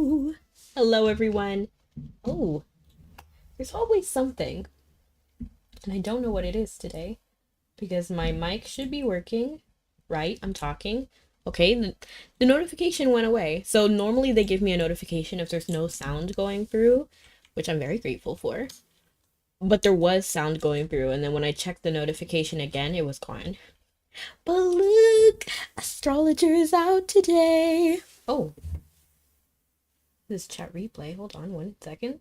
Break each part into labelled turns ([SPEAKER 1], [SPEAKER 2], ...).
[SPEAKER 1] Ooh. Hello, everyone. Oh, there's always something, and I don't know what it is today because my mic should be working, right? I'm talking. Okay, the notification went away. So normally they give me a notification if there's no sound going through, which I'm very grateful for. But there was sound going through, and then when I checked the notification again, it was gone. But look, Astrologer is out today. Oh, this chat replay. Hold on 1 second.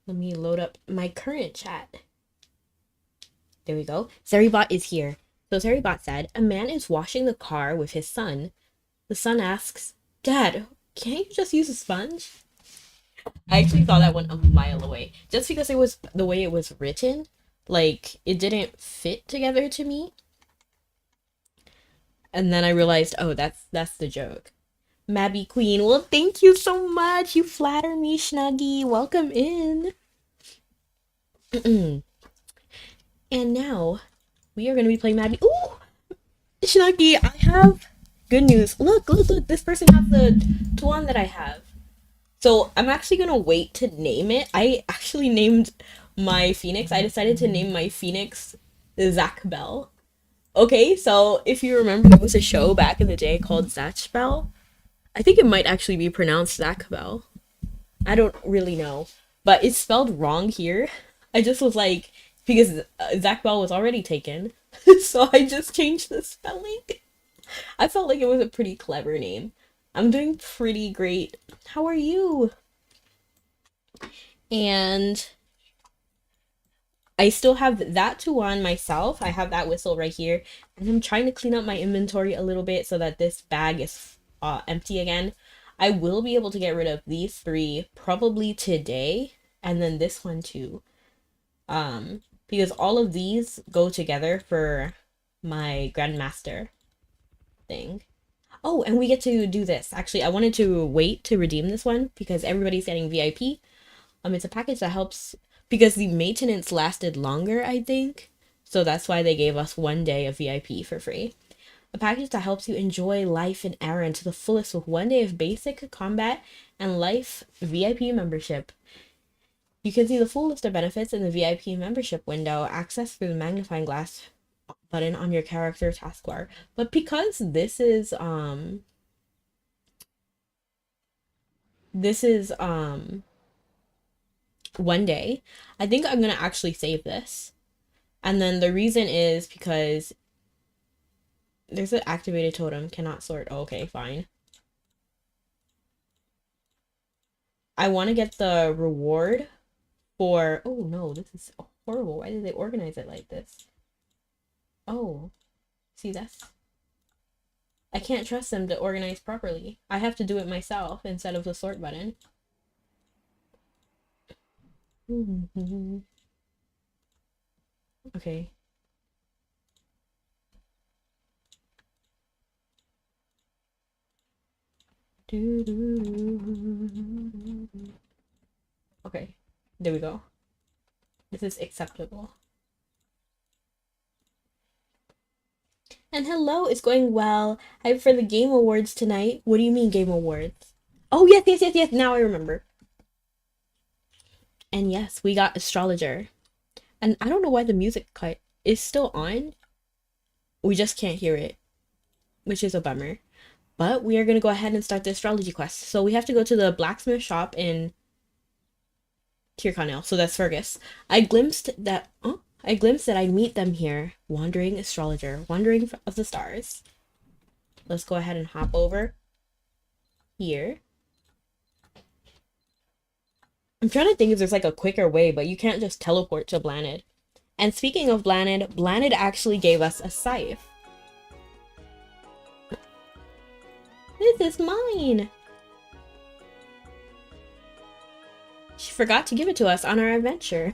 [SPEAKER 1] Let me load up my current chat. There we go. Seribot is here. So Seribot said, a man is washing the car with his son. The son asks, Dad, can't you just use a sponge? I actually thought that went a mile away. Just because it was the way it was written, like, it didn't fit together to me. And then I realized, oh, that's the joke. Mabby Queen, well, thank you so much. You flatter me, Snuggy. Welcome in. And now, we are going to be playing Mabby. Ooh! Snuggy, I have good news. Look. This person has the one that I have. So, I'm actually going to wait to name it. I actually named my phoenix. I decided to name my phoenix Zach Bell. Okay, so if you remember, there was a show back in the day called Zatch Bell. I think it might actually be pronounced Zach Bell. I don't really know. But it's spelled wrong here. I just was like, because Zach Bell was already taken. So I just changed the spelling. I felt like it was a pretty clever name. I'm doing pretty great. How are you? And I still have that to on myself. I have that whistle right here. And I'm trying to clean up my inventory a little bit so that this bag is empty again. I will be able to get rid of these 3 probably today. And then this one too. Because all of these go together for my Grandmaster thing. Oh, and we get to do this. Actually, I wanted to wait to redeem this one because everybody's getting VIP. It's a package that helps because the maintenance lasted longer, I think. So that's why they gave us 1 day of VIP for free. A package that helps you enjoy life in Aaron to the fullest with 1 day of basic combat and life VIP membership. You can see the full list of benefits in the VIP membership window, accessed through the magnifying glass button on your character taskbar. But because this is 1 day, I think I'm gonna actually save this. And then the reason is because there's an activated totem, cannot sort. Oh, okay, fine. I want to get the reward for, oh no, this is horrible. Why did they organize it like this? Oh, see, I can't trust them to organize properly. I have to do it myself instead of the sort button. Okay. Okay, there we go. This is acceptable. And hello, it's going well. Hype for the Game Awards tonight. What do you mean Game Awards? Oh, yes. Now I remember. And yes, we got Astrologer. And I don't know why the music cut is still on. We just can't hear it, which is a bummer. But we are going to go ahead and start the astrology quest. So we have to go to the blacksmith shop in Tyrconnell. So that's Fergus. I glimpsed that I meet them here. Wandering astrologer, wandering of the stars. Let's go ahead and hop over here. I'm trying to think if there's like a quicker way, but you can't just teleport to Blanid. And speaking of Blanid, Blanid actually gave us a scythe. This is mine! She forgot to give it to us on our adventure.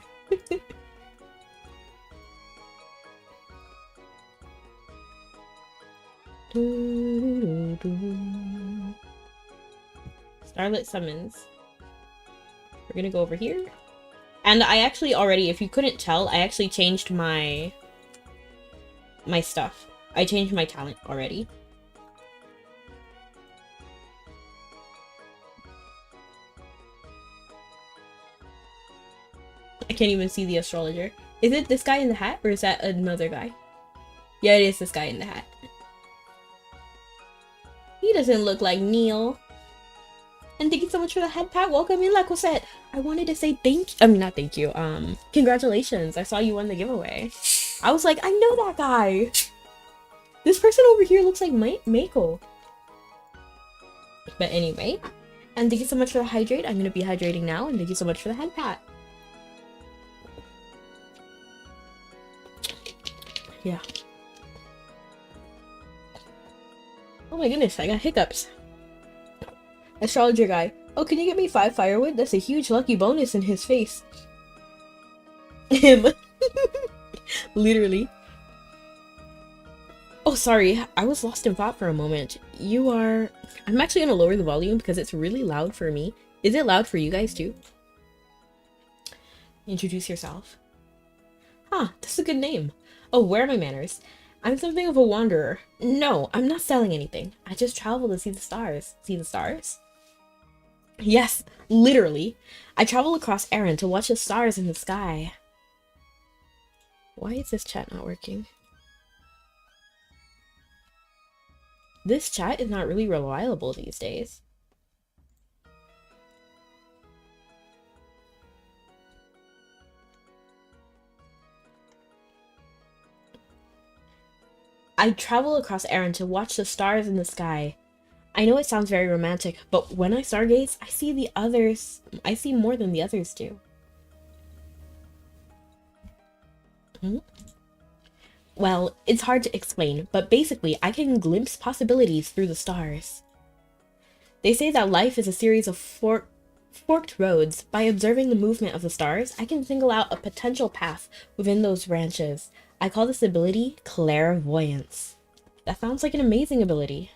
[SPEAKER 1] Starlit summons. We're gonna go over here. And I actually already, if you couldn't tell, I actually changed my stuff. I changed my talent already. I can't even see the astrologer. Is it this guy in the hat or is that another guy? Yeah, it is this guy in the hat. He doesn't look like Neil. And thank you so much for the head pat. Welcome in, like Cosette. I wanted to say not thank you. Congratulations. I saw you won the giveaway. I was like, I know that guy. This person over here looks like Mako. But anyway, and thank you so much for the hydrate. I'm gonna be hydrating now, and thank you so much for the head pat. Yeah. Oh my goodness, I got hiccups. Astrologer guy. Oh, can you get me 5 firewood? That's a huge lucky bonus in his face. Him. Literally. Oh, sorry. I was lost in thought for a moment. You are... I'm actually gonna lower the volume because it's really loud for me. Is it loud for you guys too? Introduce yourself. Huh, that's a good name. Oh, where are my manners? I'm something of a wanderer. No, I'm not selling anything. I just travel to see the stars. See the stars? Yes, literally. I travel across Erin to watch the stars in the sky. Why is this chat not working? This chat is not really reliable these days. I travel across Erin to watch the stars in the sky. I know it sounds very romantic, but when I stargaze, I see the others. I see more than the others do. Well, it's hard to explain, but basically, I can glimpse possibilities through the stars. They say that life is a series of forked roads. By observing the movement of the stars, I can single out a potential path within those branches. I call this ability clairvoyance. That sounds like an amazing ability.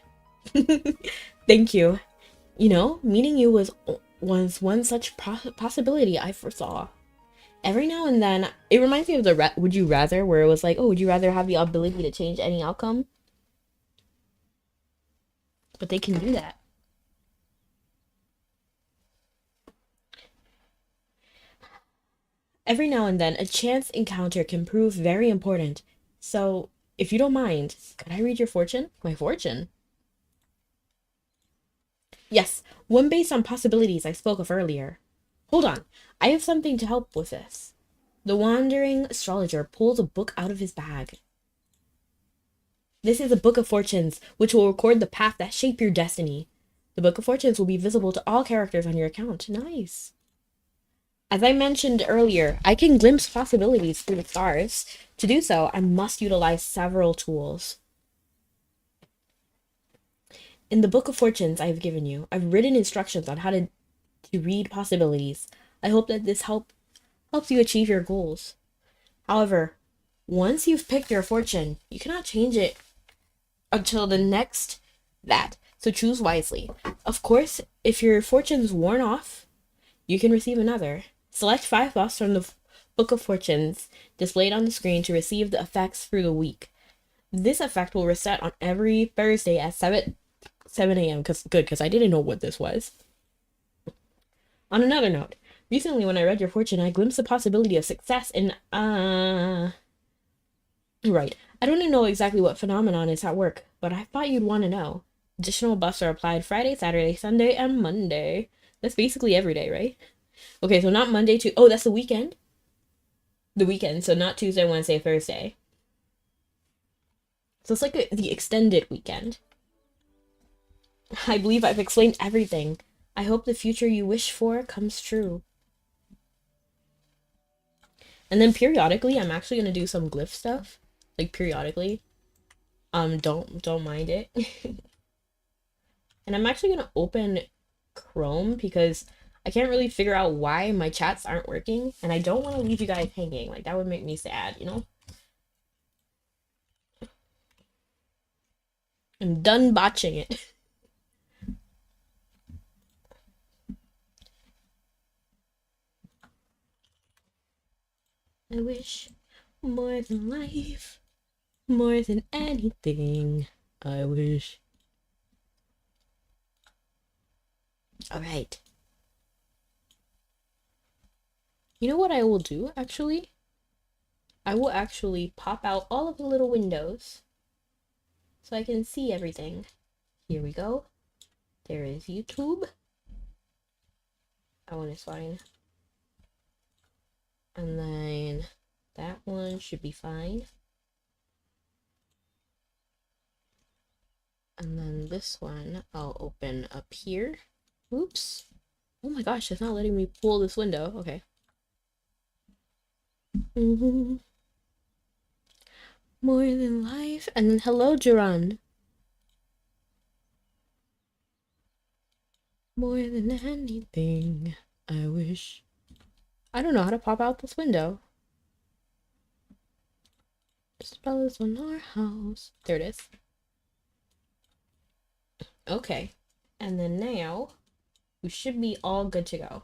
[SPEAKER 1] Thank you. You know, meeting you was one such possibility I foresaw. Every now and then, it reminds me of the Would You Rather, where it was like, oh, would you rather have the ability to change any outcome? But they can do that. Every now and then, a chance encounter can prove very important. So, if you don't mind, could I read your fortune? My fortune? Yes, one based on possibilities I spoke of earlier. Hold on, I have something to help with this. The wandering astrologer pulls a book out of his bag. This is a book of fortunes, which will record the path that shape your destiny. The book of fortunes will be visible to all characters on your account. Nice. As I mentioned earlier, I can glimpse possibilities through the stars. To do so, I must utilize several tools. In the book of fortunes I have given you, I've written instructions on how to read possibilities. I hope that this helps you achieve your goals. However, once you've picked your fortune, you cannot change it until the next that. So choose wisely. Of course, if your fortune is worn off, you can receive another. Select 5 buffs from the Book of Fortunes displayed on the screen to receive the effects through the week. This effect will reset on every Thursday at 7 a.m. Because I didn't know what this was. On another note, recently when I read your fortune, I glimpsed the possibility of success in Right. I don't know exactly what phenomenon is at work, but I thought you'd want to know. Additional buffs are applied Friday, Saturday, Sunday, and Monday. That's basically every day, right? Okay, so not Monday to... Oh, that's the weekend? The weekend, so not Tuesday, Wednesday, Thursday. So it's like the extended weekend. I believe I've explained everything. I hope the future you wish for comes true. And then periodically, I'm actually going to do some glyph stuff. Like, periodically. Don't mind it. And I'm actually going to open Chrome because I can't really figure out why my chats aren't working. And I don't want to leave you guys hanging. Like, that would make me sad, you know? I'm done botching it. I wish more than life, more than anything. I wish. All right. You know what I will do actually? I will actually pop out all of the little windows so I can see everything. Here we go. There is YouTube. That one is fine. And then that one should be fine. And then this one I'll open up here. Oops. Oh my gosh, it's not letting me pull this window. Okay. More than life. And then hello, Duran. More than anything, I wish. I don't know how to pop out this window. Spell is on our house. There it is. Okay. And then now, we should be all good to go.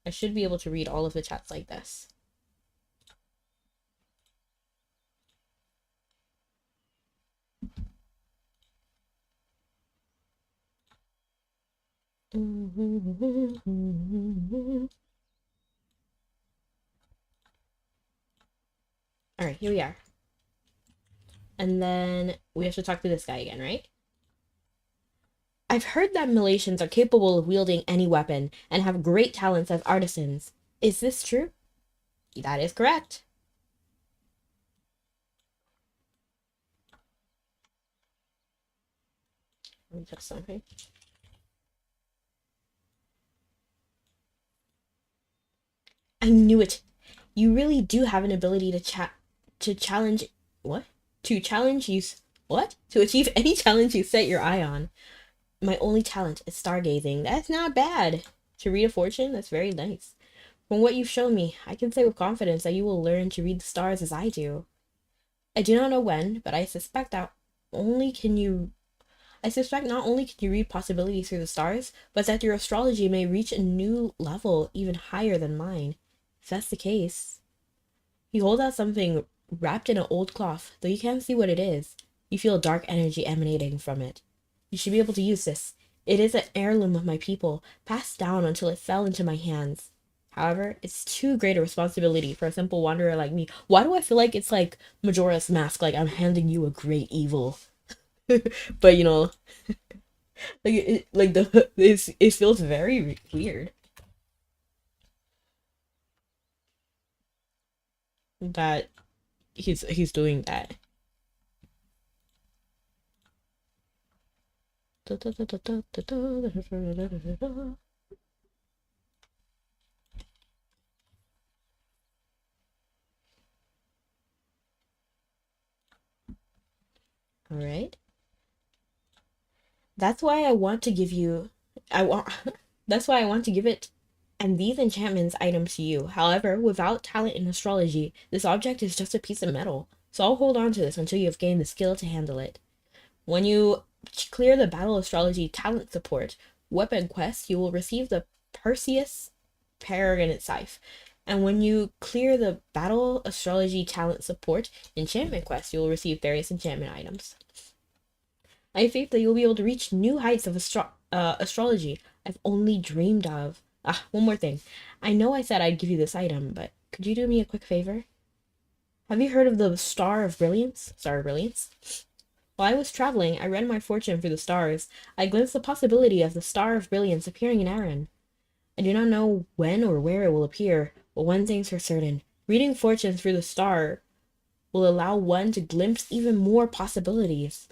[SPEAKER 1] I should be able to read all of the chats like this. All right, here we are. And then we have to talk to this guy again, right? I've heard that Malaysians are capable of wielding any weapon and have great talents as artisans. Is this true? That is correct. Let me check something. I knew it. You really do have an ability to challenge what? To challenge you what? To achieve any challenge you set your eye on. My only talent is stargazing. That's not bad. To read a fortune, that's very nice. From what you've shown me, I can say with confidence that you will learn to read the stars as I do. I do not know when, but I suspect not only can you read possibilities through the stars, but that your astrology may reach a new level even higher than mine. If that's the case, you hold out something wrapped in an old cloth, though you can't see what it is. You feel dark energy emanating from it. You should be able to use this. It is an heirloom of my people, passed down until it fell into my hands. However, it's too great a responsibility for a simple wanderer like me. Why do I feel like it's like Majora's Mask, like I'm handing you a great evil? But you know, it feels very weird that he's doing that. All right. That's why I want to give you I want that's why I want to give it and these enchantments items to you. However, without talent in astrology, this object is just a piece of metal. So I'll hold on to this until you have gained the skill to handle it. When you clear the Battle Astrology Talent Support Weapon Quest, you will receive the Perseus Paragonite Scythe. And when you clear the Battle Astrology Talent Support Enchantment Quest, you will receive various enchantment items. I have faith that you'll be able to reach new heights of astrology I've only dreamed of. Ah, one more thing. I know I said I'd give you this item, but could you do me a quick favor? Have you heard of the Star of Brilliance? Star of Brilliance? While I was traveling, I read my fortune through the stars. I glimpsed the possibility of the Star of Brilliance appearing in Aaron. I do not know when or where it will appear, but one thing's for certain. Reading fortunes through the star will allow one to glimpse even more possibilities.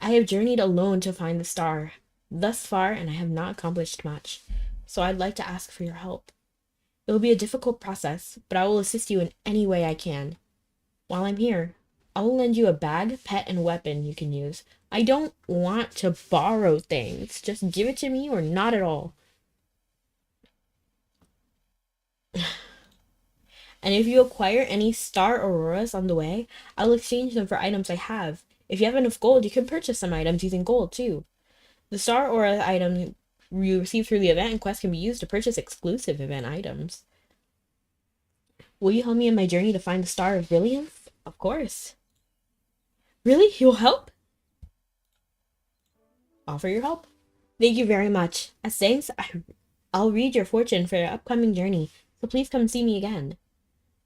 [SPEAKER 1] I have journeyed alone to find the star thus far, and I have not accomplished much. So I'd like to ask for your help. It will be a difficult process, but I will assist you in any way I can. While I'm here, I will lend you a bag, pet, and weapon you can use. I don't want to borrow things. Just give it to me or not at all. And if you acquire any star auroras on the way, I'll exchange them for items I have. If you have enough gold, you can purchase some items using gold too. The star aura item you receive through the event and quest can be used to purchase exclusive event items. Will you help me in my journey to find the Star of Brilliance? Of course. Really? You'll help? Offer your help. Thank you very much. As thanks, I'll read your fortune for your upcoming journey, so please come see me again.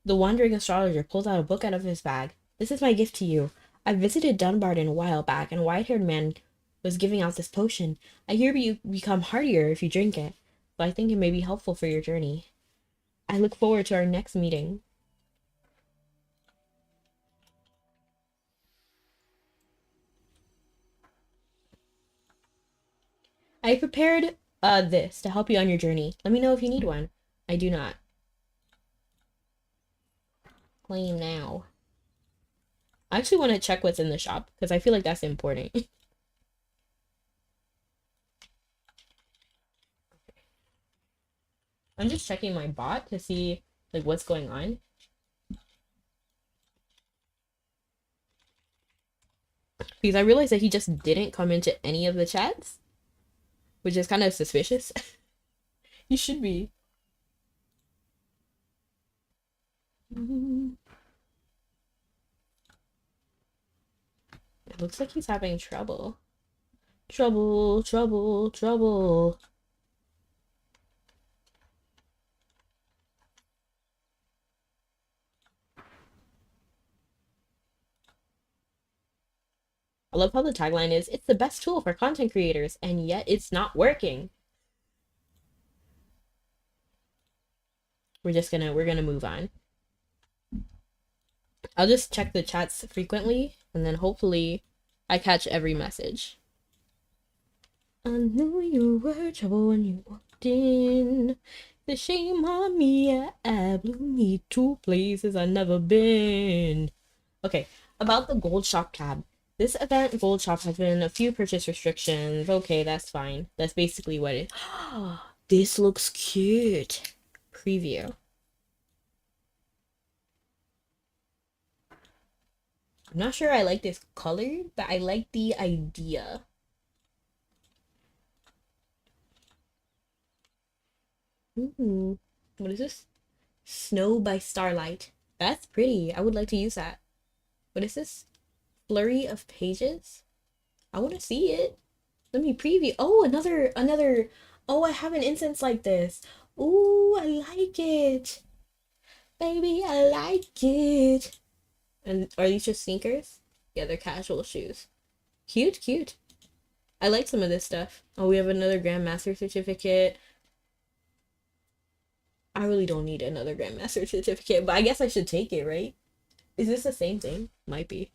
[SPEAKER 1] The wandering astrologer pulls out a book out of his bag. This is my gift to you. I visited Dunbarton a while back, and a white-haired man was giving out this potion. I hear you become hardier if you drink it, but I think it may be helpful for your journey. I look forward to our next meeting. I prepared this to help you on your journey. Let me know if you need one. I do not. Claim now. I actually want to check what's in the shop because I feel like that's important. I'm just checking my bot to see like what's going on. Because I realized that he just didn't come into any of the chats, which is kind of suspicious. He should be. It looks like he's having trouble. Trouble, trouble, trouble. I love how the tagline is, it's the best tool for content creators, and yet it's not working. We're gonna move on. I'll just check the chats frequently, and then hopefully I catch every message. I knew you were trouble when you walked in. The shame on me, I blew me to places I've never been. Okay, about the gold shop tab. This event gold shop has been a few purchase restrictions. Okay, that's fine. That's basically what it. This looks cute. Preview. I'm not sure I like this color, but I like the idea. Ooh, what is this? Snow by Starlight. That's pretty. I would like to use that. What is this? Flurry of pages? I want to see it. Let me preview. Oh, another. Oh, I have an incense like this. Ooh, I like it. Baby, I like it. And are these just sneakers? Yeah, they're casual shoes. Cute, cute. I like some of this stuff. Oh, we have another Grandmaster certificate. I really don't need another Grandmaster certificate, but I guess I should take it, right? Is this the same thing? Might be.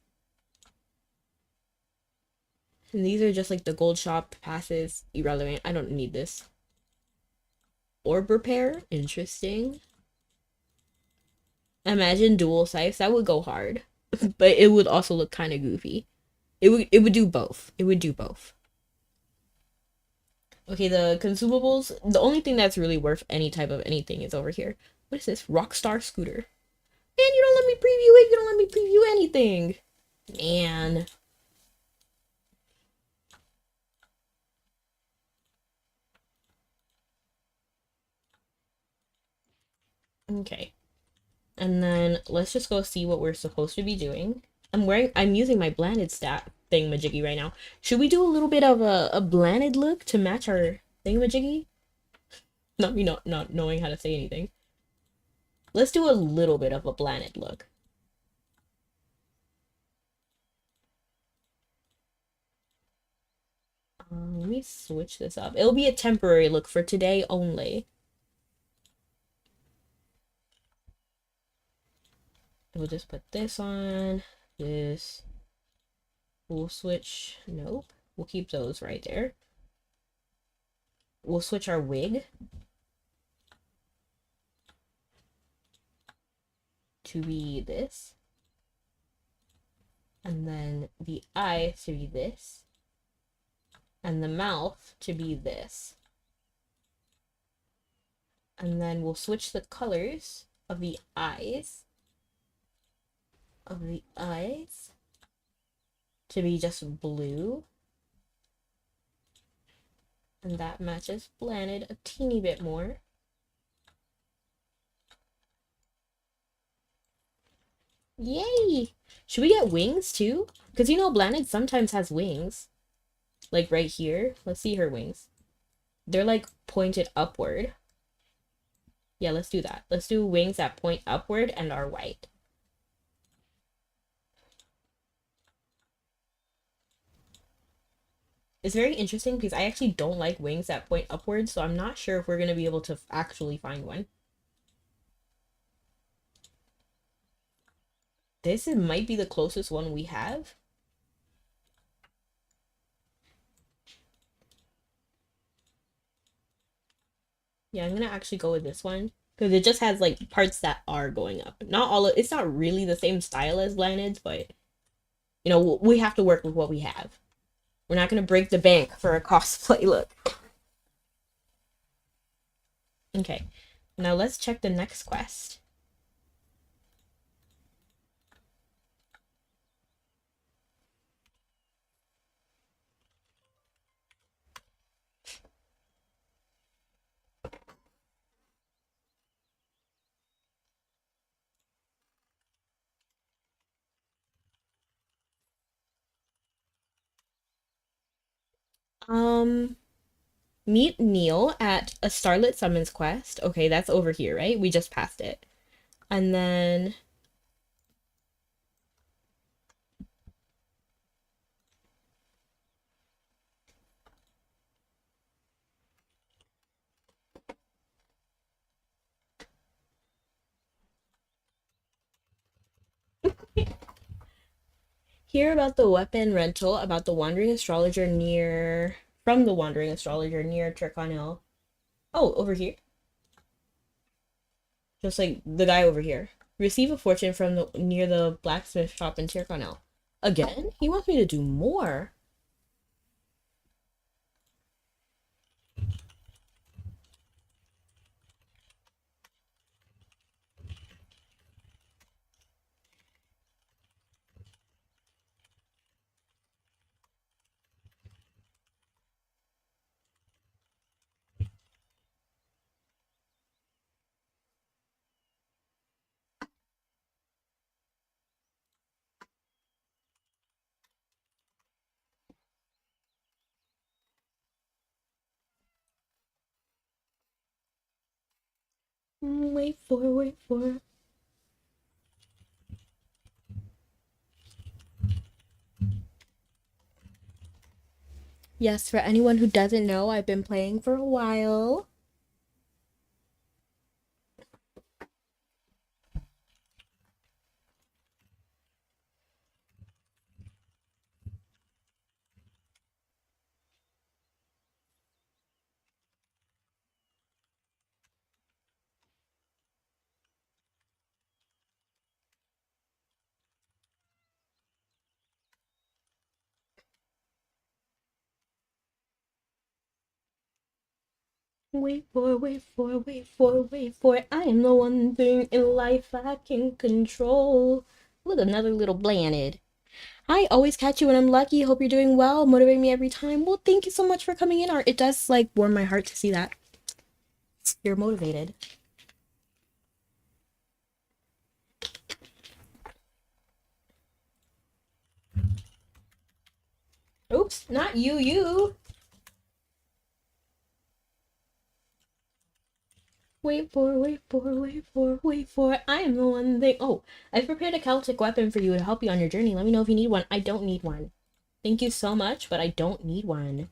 [SPEAKER 1] And these are just like the gold shop passes. Irrelevant. I don't need this. Orb repair. Interesting. Imagine dual scythes. That would go hard. But it would also look kind of goofy. It would do both. It would do both. Okay, the consumables. The only thing that's really worth any type of anything is over here. What is this? Rockstar scooter. Man, you don't let me preview it. You don't let me preview anything. Man. Okay. And then let's just go see what we're supposed to be doing. I'm using my blended stat thingamajiggy right now. Should we do a little bit of a blended look to match our thingamajiggy? Not me not knowing how to say anything. Let's do a little bit of a blended look. Let me switch this up. It'll be a temporary look for today only. We'll just put this on. This. We'll switch. Nope. We'll keep those right there. We'll switch our wig to be this. And then the eyes to be this. And the mouth to be this. And then we'll switch the colors of the eyes. To be just blue. And that matches blended a teeny bit more. Yay! Should we get wings too? Because you know blended sometimes has wings. Like right here. Let's see her wings. They're like pointed upward. Yeah, let's do that. Let's do wings that point upward and are white. It's very interesting because I actually don't like wings that point upwards, so I'm not sure if we're going to be able to actually find one. Might be the closest one we have. Yeah, I'm gonna actually go with this one because it just has like parts that are going up. Not all of it's not really the same style as Blindeds, but you know, we have to work with what we have. We're not gonna break the bank for a cosplay look. Okay, now let's check the next quest. Um, Meet Neil at a Starlit Summons quest. Okay, that's over here, right? We just passed it. And then hear about the weapon rental about the Wandering Astrologer near from the Wandering Astrologer near Turconil. Oh, over here. Just like the guy over here. Receive a fortune from the near the blacksmith shop in Tirconel. Again? He wants me to do more. Wait for, wait for. Yes, for anyone who doesn't know, I've been playing for a while. Wait for, wait for, wait for, wait for. I am the one thing in life I can control. Look, another little blanded. I always catch you when I'm lucky. Hope you're doing well. Motivate me every time. Well, thank you so much for coming in, Art. It does like warm my heart to see that you're motivated. Oops, not you, you. Wait for, wait for, wait for, wait for. I am the one thing. Oh, I've prepared a Celtic weapon for you to help you on your journey. Let me know if you need one. I don't need one. Thank you so much, but I don't need one.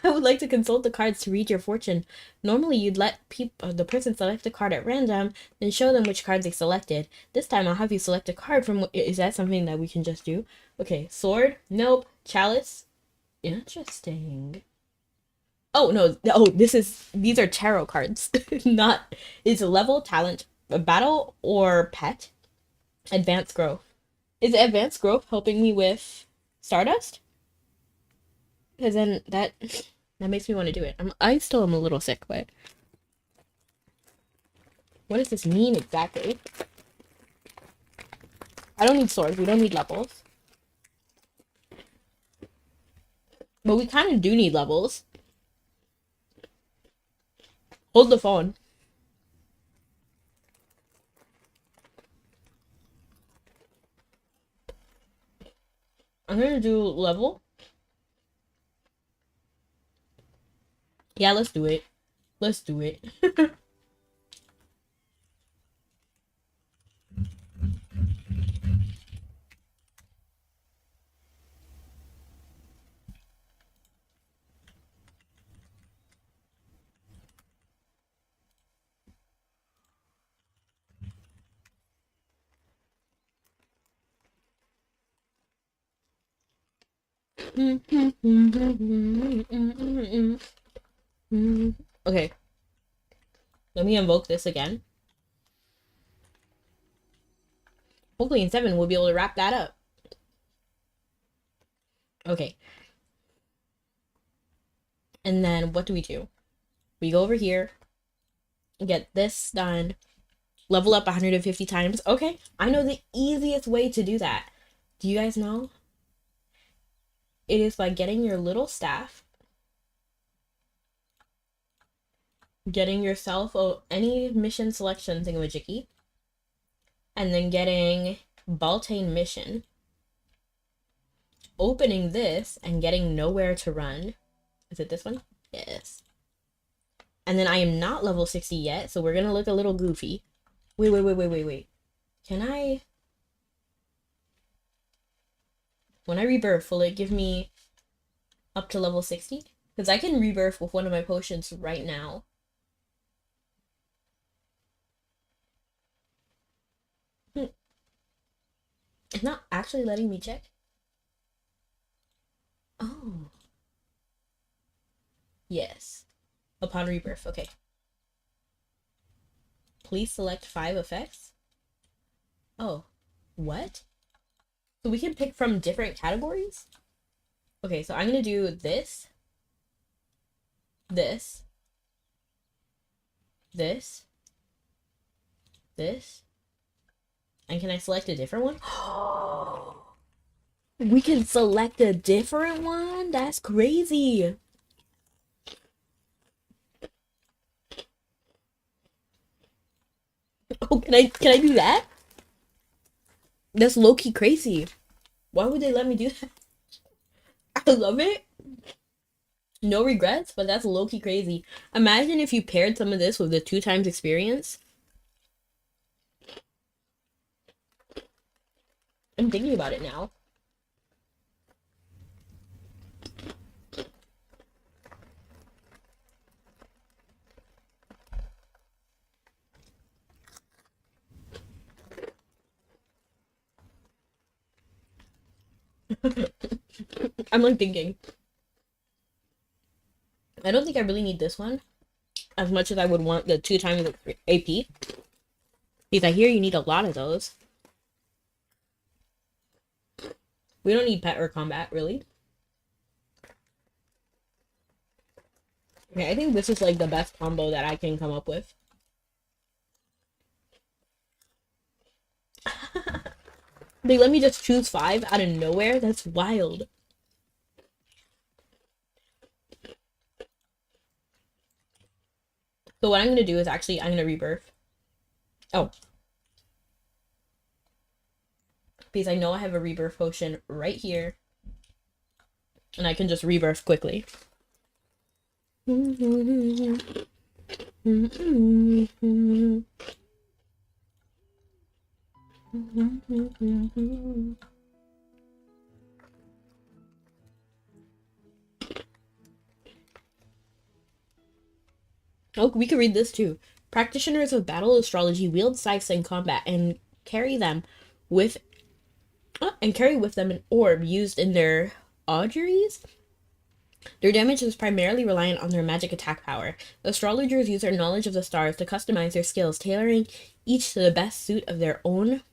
[SPEAKER 1] I would like to consult the cards to read your fortune. Normally, you'd let the person select a card at random, then show them which cards they selected. This time, I'll have you select a card from. Is that something that we can just do? Okay, sword. Nope. Chalice. Interesting. Oh no! Oh, these are tarot cards. Not it's level, talent, a battle, or pet. Advanced growth. Is advanced growth helping me with Stardust? Because then that makes me want to do it. I still am a little sick, but what does this mean exactly? I don't need swords. We don't need levels, but we kind of do need levels. Hold the phone. I'm gonna do level. Yeah, let's do it. Let's do it. Okay, let me invoke this again. Hopefully in 7 we'll be able to wrap that up. Okay. And then what do? We go over here, get this done, level up 150 times. Okay, I know the easiest way to do that. Do you guys know? It is by getting your little staff, getting yourself any mission selection thingamajiggy, and then getting Baltane mission, opening this and getting nowhere to run. Is it this one? Yes. And then I am not level 60 yet, so we're gonna look a little goofy. Wait. Can I... When I rebirth, will it give me up to level 60? Because I can rebirth with one of my potions right now. It's not actually letting me check. Oh. Yes. Upon rebirth, okay. Please select 5 effects. Oh. What? So we can pick from different categories? Okay, so I'm gonna do this. This. This. This. And can I select a different one? We can select a different one? That's crazy. Oh, can I do that? That's low-key crazy. Why would they let me do that? I love it. No regrets, but that's low-key crazy. Imagine if you paired some of this with the 2 times experience. I'm thinking about it now. I'm like thinking. I don't think I really need this one as much as I would want the 2 times AP. Because I hear you need a lot of those. We don't need pet or combat, really. Okay, I think this is like the best combo that I can come up with. They let me just choose 5 out of nowhere? That's wild. So what I'm gonna do is actually, I'm gonna rebirth. Oh. Because I know I have a rebirth potion right here. And I can just rebirth quickly. Oh, we could read this too. Practitioners of battle astrology wield scythes in combat and carry with them an orb used in their auguries. Their damage is primarily reliant on their magic attack power. Astrologers use their knowledge of the stars to customize their skills, tailoring each to the best suit of their own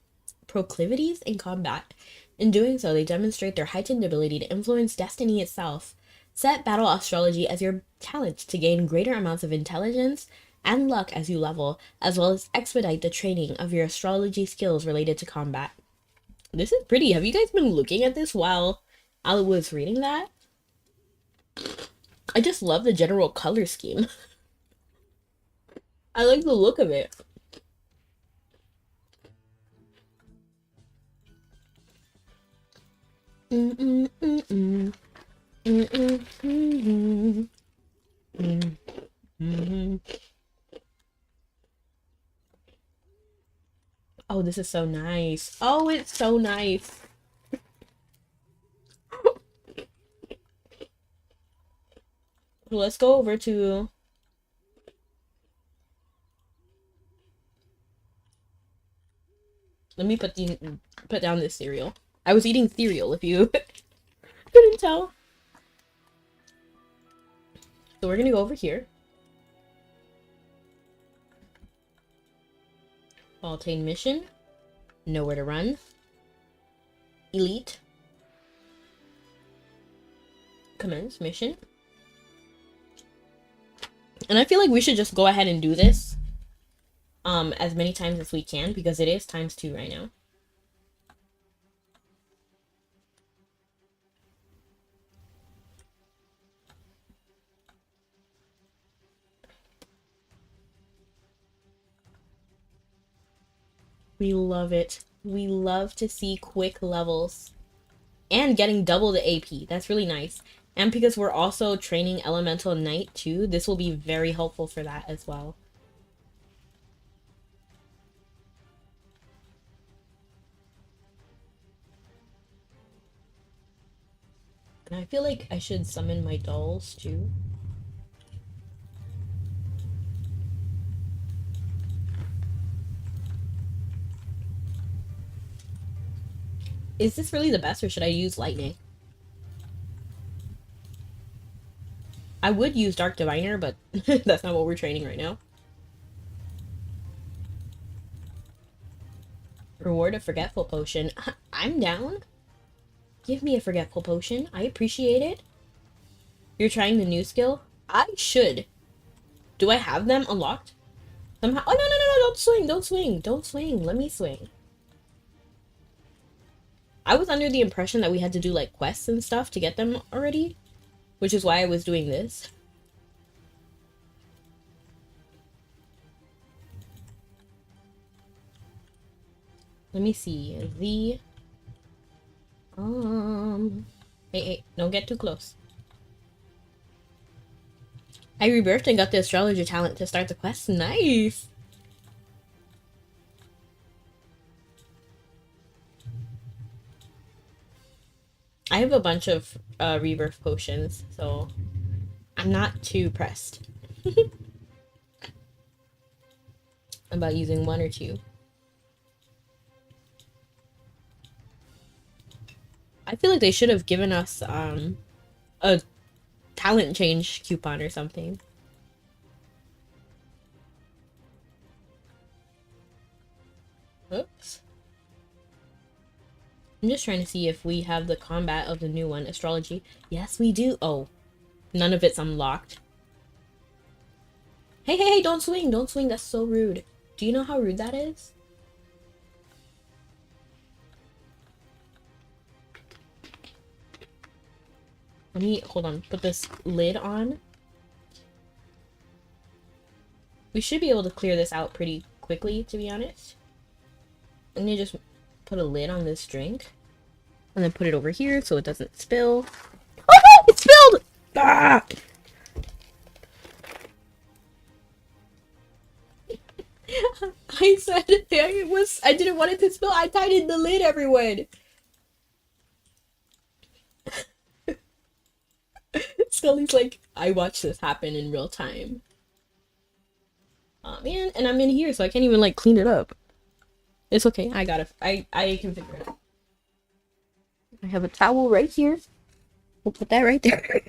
[SPEAKER 1] proclivities in combat. In doing so, they demonstrate their heightened ability to influence destiny itself. Set battle astrology as your talent to gain greater amounts of intelligence and luck as you level, as well as expedite the training of your astrology skills related to combat. This is pretty. Have you guys been looking at this while I was reading that? I just love the general color scheme. I like the look of it. Oh, this is so nice. Oh, it's so nice. Let's go over to... Let me put down this cereal. I was eating cereal if you couldn't can tell. So we're gonna go over here. Obtain mission. Nowhere to run. Elite. Commence mission. And I feel like we should just go ahead and do this as many times as we can, because it is ×2 right now. We love it. We love to see quick levels. And getting double the AP. That's really nice. And because we're also training Elemental Knight too, this will be very helpful for that as well. And I feel like I should summon my dolls too. Is this really the best, or should I use lightning? I would use Dark Diviner, but that's not what we're training right now. Reward a Forgetful Potion. I'm down. Give me a Forgetful Potion. I appreciate it. You're trying the new skill? I should. Do I have them unlocked? Somehow. Oh, no, don't swing, don't swing, don't swing. Let me swing. I was under the impression that we had to do like quests and stuff to get them already, which is why I was doing this. Let me see. Hey, don't get too close. I rebirthed and got the Astrologer talent to start the quest. Nice! I have a bunch of rebirth potions, so I'm not too pressed about using 1 or 2. I feel like they should have given us a talent change coupon or something. Oops. I'm just trying to see if we have the combat of the new one, Astrology. Yes, we do. Oh, none of it's unlocked. Hey, don't swing, don't swing. That's so rude. Do you know how rude that is? Let me, hold on, put this lid on. We should be able to clear this out pretty quickly, to be honest. I'm gonna just put a lid on this drink. And then put it over here so it doesn't spill. Oh no! It spilled! Ah! I said I didn't want it to spill. I tightened the lid, everyone. Scully's like, I watched this happen in real time. Oh man, and I'm in here, so I can't even like clean it up. It's okay. I got it. I can figure it out. I have a towel right here. We'll put that right there.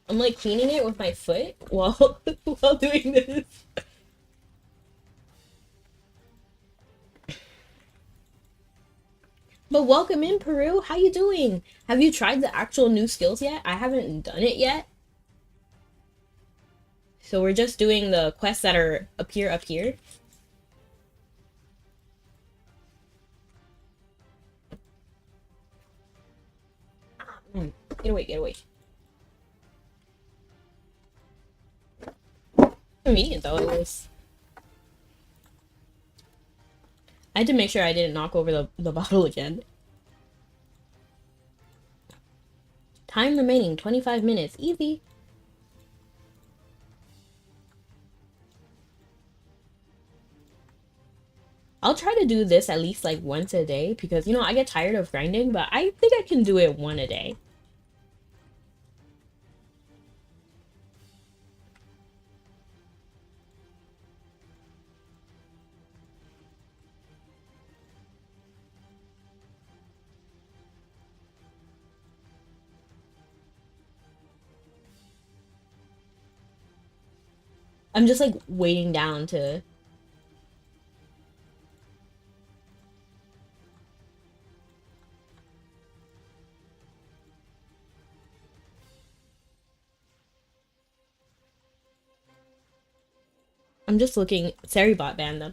[SPEAKER 1] I'm like cleaning it with my foot while doing this. But welcome in, Peru. How you doing? Have you tried the actual new skills yet? I haven't done it yet. So we're just doing the quests that are up here. Get away. Convenient though, it was. I had to make sure I didn't knock over the bottle again. Time remaining, 25 minutes. Easy. I'll try to do this at least like once a day because, you know, I get tired of grinding, but I think I can do it 1 a day. I'm just like waiting down to. I'm just looking. Seribot banned them.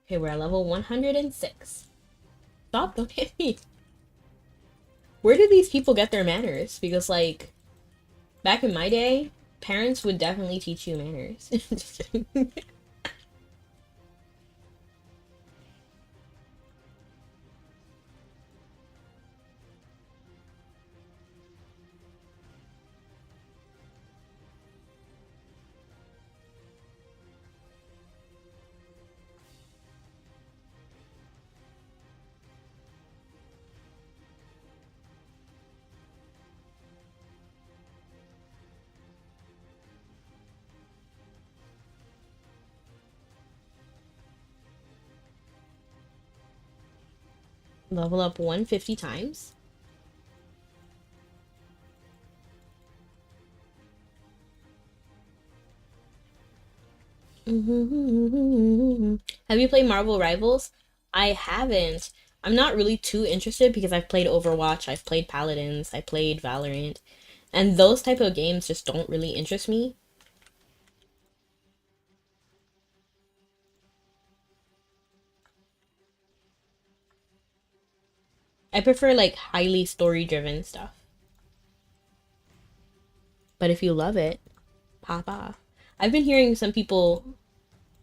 [SPEAKER 1] Okay, we're at level 106. Stop, don't hit me. Where do these people get their manners? Because, like, back in my day, parents would definitely teach you manners. Level up 150 times. Have you played Marvel Rivals? I haven't. I'm not really too interested because I've played Overwatch, I've played Paladins, I played Valorant, and those type of games just don't really interest me. I prefer like highly story-driven stuff. But if you love it, pop off. I've been hearing some people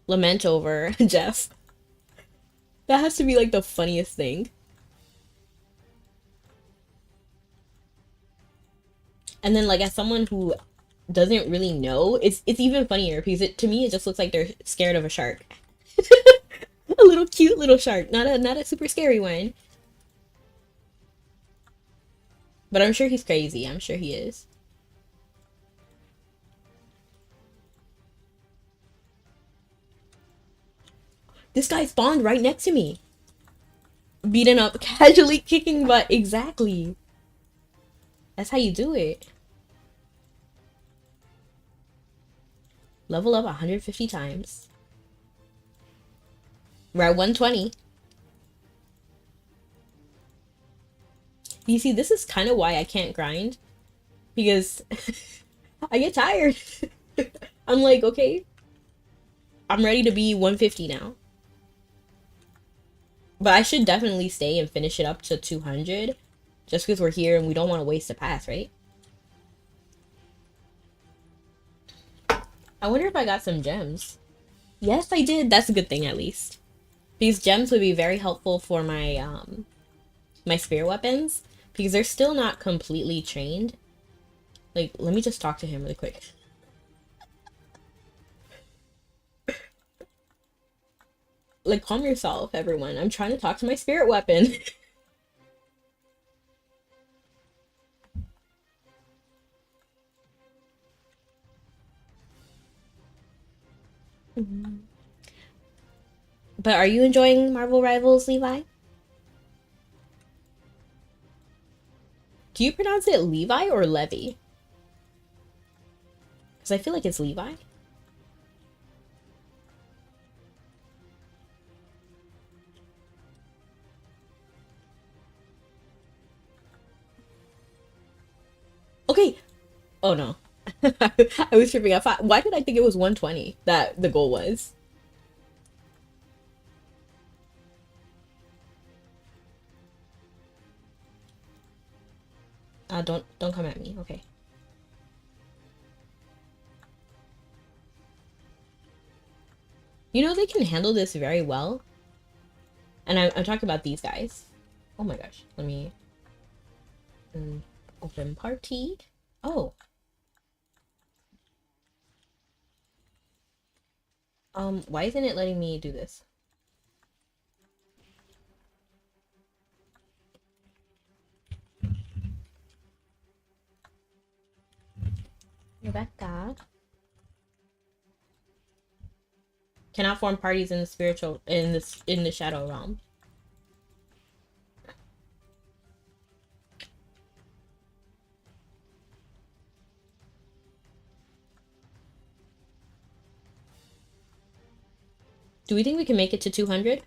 [SPEAKER 1] lament over Jeff. That has to be like the funniest thing. And then like as someone who doesn't really know, it's even funnier because to me it just looks like they're scared of a shark. A little cute little shark, not a super scary one. But I'm sure he's crazy. I'm sure he is. This guy spawned right next to me. Beating up, casually kicking butt. Exactly. That's how you do it. Level up 150 times. We're at 120. You see, this is kind of why I can't grind. Because I get tired. I'm like, okay, I'm ready to be 150 now. But I should definitely stay and finish it up to 200. Just because we're here and we don't want to waste a pass, right? I wonder if I got some gems. Yes, I did. That's a good thing, at least. These gems would be very helpful for my spear weapons. Because they're still not completely trained. Like, let me just talk to him really quick. Like, calm yourself, everyone. I'm trying to talk to my spirit weapon. But are you enjoying Marvel Rivals, Levi? Do you pronounce it Levi or Levy? Because I feel like it's Levi. Okay. Oh no. I was tripping. Why did I think it was 120 that the goal was? Don't come at me. Okay. You know they can handle this very well. And I'm talking about these guys. Oh my gosh. Let me open party. Oh. Why isn't it letting me do this? Rebecca. Cannot form parties in the spiritual in the shadow realm. Do we think we can make it to 200?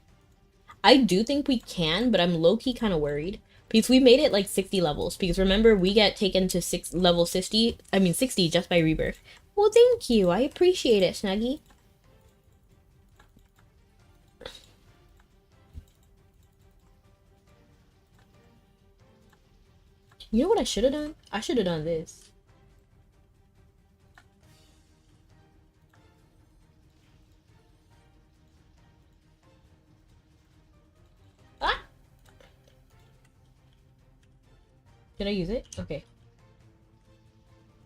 [SPEAKER 1] I do think we can, but I'm low-key kind of worried. Because we made it like 60 levels. Because remember, we get taken to level 60, I mean 60 just by rebirth. Well, thank you. I appreciate it, Snuggy. You know what I should have done? I should have done this. Ah! Did I use it? Okay.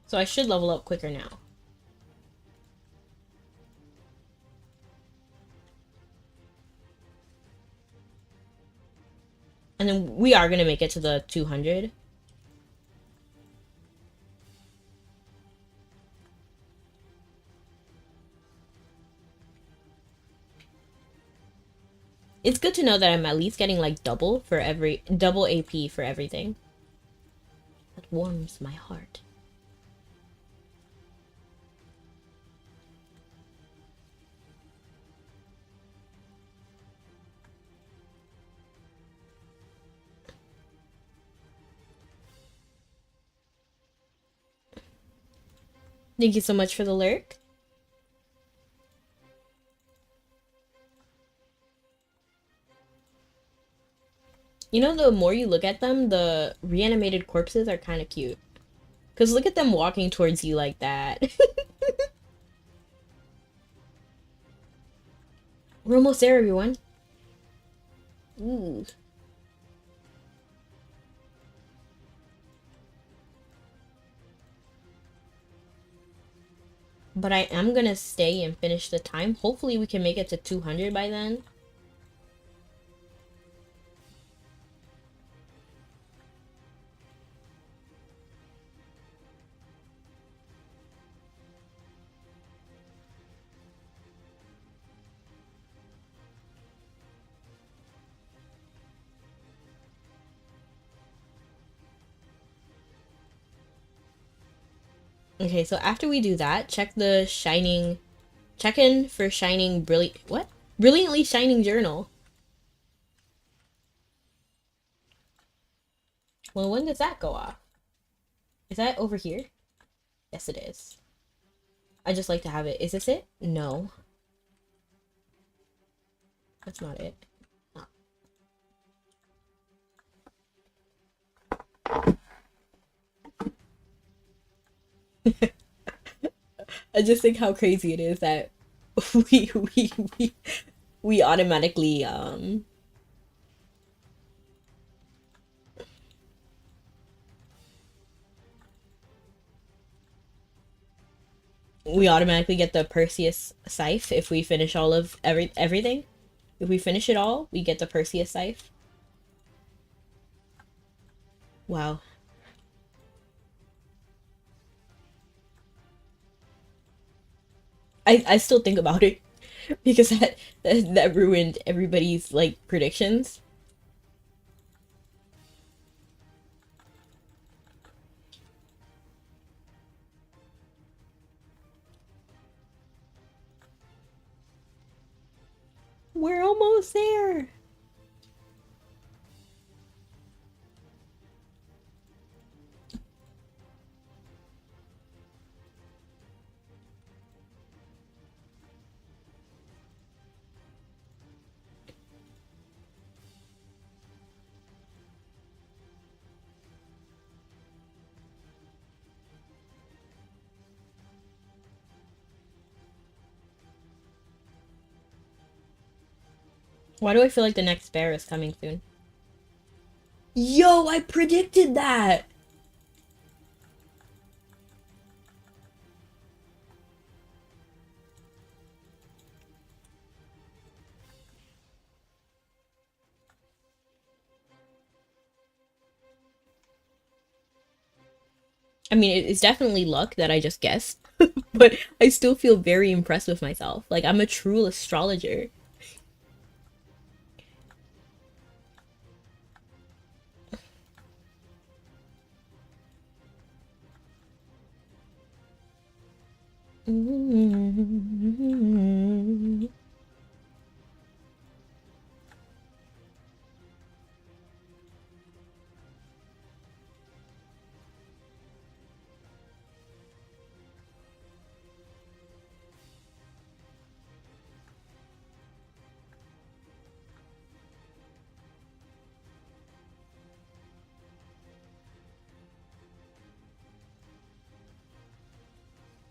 [SPEAKER 1] So I should level up quicker now. And then we are gonna make it to the 200. It's good to know that I'm at least getting like double AP for everything. That warms my heart. Thank you so much for the lurk. You know, the more you look at them, the reanimated corpses are kind of cute. Because look at them walking towards you like that. We're almost there, everyone. Ooh. But I am gonna stay and finish the time. Hopefully we can make it to 200 by then. Okay, so after we do that, check in for shining brilliantly shining journal. Well, when does that go off? Is that over here? Yes, it is. I just like to have it. Is this it? No. That's not it. Oh. I just think how crazy it is that we we we, we automatically get the Perseus scythe if we finish all of everything. If we finish it all, we get the Perseus scythe. Wow. I still think about it because that ruined everybody's like predictions. We're almost there. Why do I feel like the next bear is coming soon? Yo, I predicted that. I mean, it's definitely luck that I just guessed, but I still feel very impressed with myself. Like, I'm a true astrologer.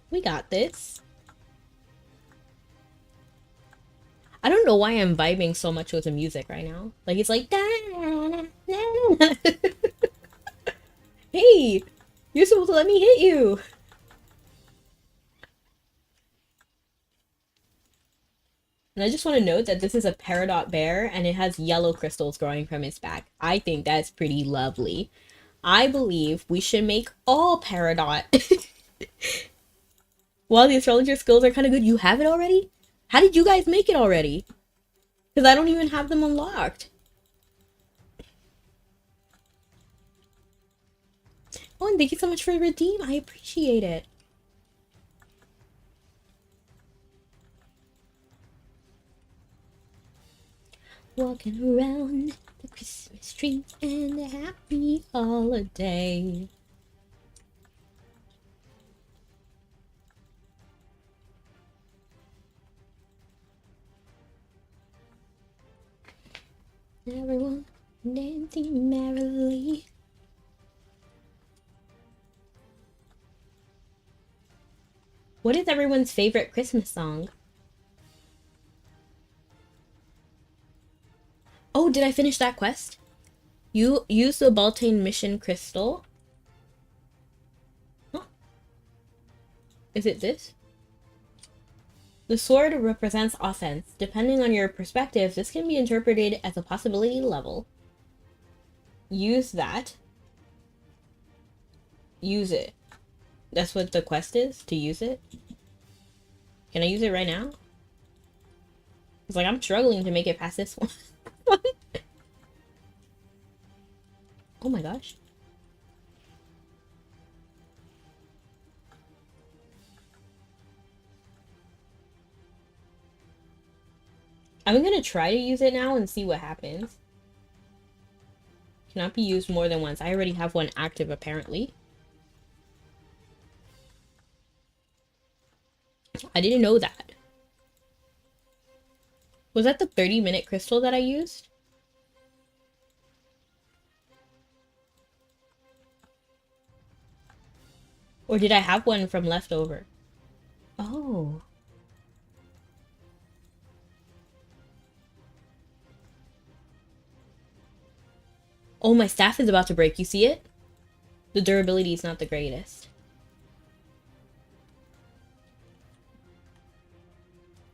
[SPEAKER 1] We got this. I don't know why I'm vibing so much with the music right now. Like, it's like... Hey! You're supposed to let me hit you! And I just want to note that this is a peridot bear and it has yellow crystals growing from its back. I think that's pretty lovely. I believe we should make all peridot. While the astrologer skills are kind of good, you have it already? How did you guys make it already? Because I don't even have them unlocked. Oh, and thank you so much for the redeem. I appreciate it. Walking around the Christmas tree and a happy holiday. Everyone dancing merrily. What is everyone's favorite Christmas song? Oh, did I finish that quest? You use the Baltane mission crystal. Huh? Is it this? The sword represents offense. Depending on your perspective, this can be interpreted as a possibility level. Use that. Use it. That's what the quest is? To use it? Can I use it right now? It's like I'm struggling to make it past this one. Oh my gosh. I'm gonna try to use it now and see what happens. Cannot be used more than once. I already have one active apparently. I didn't know that. Was that the 30-minute crystal that I used? Or did I have one from leftover? Oh. Oh, my staff is about to break. You see it? The durability is not the greatest.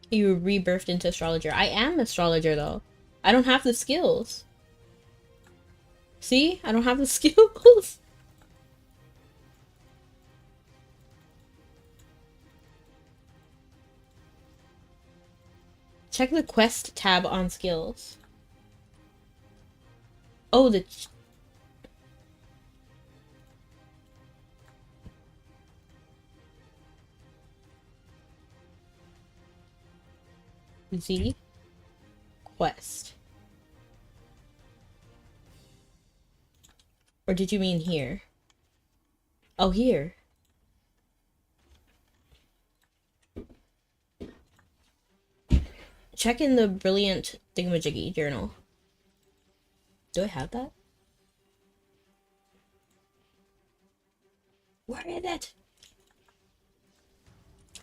[SPEAKER 1] You rebirthed into astrologer. I am astrologer though. I don't have the skills. See? I don't have the skills. Check the quest tab on skills. Oh, the... Z? Quest. Or did you mean here? Oh, here. Check in the brilliant thingamajiggy journal. Do I have that? Where is it?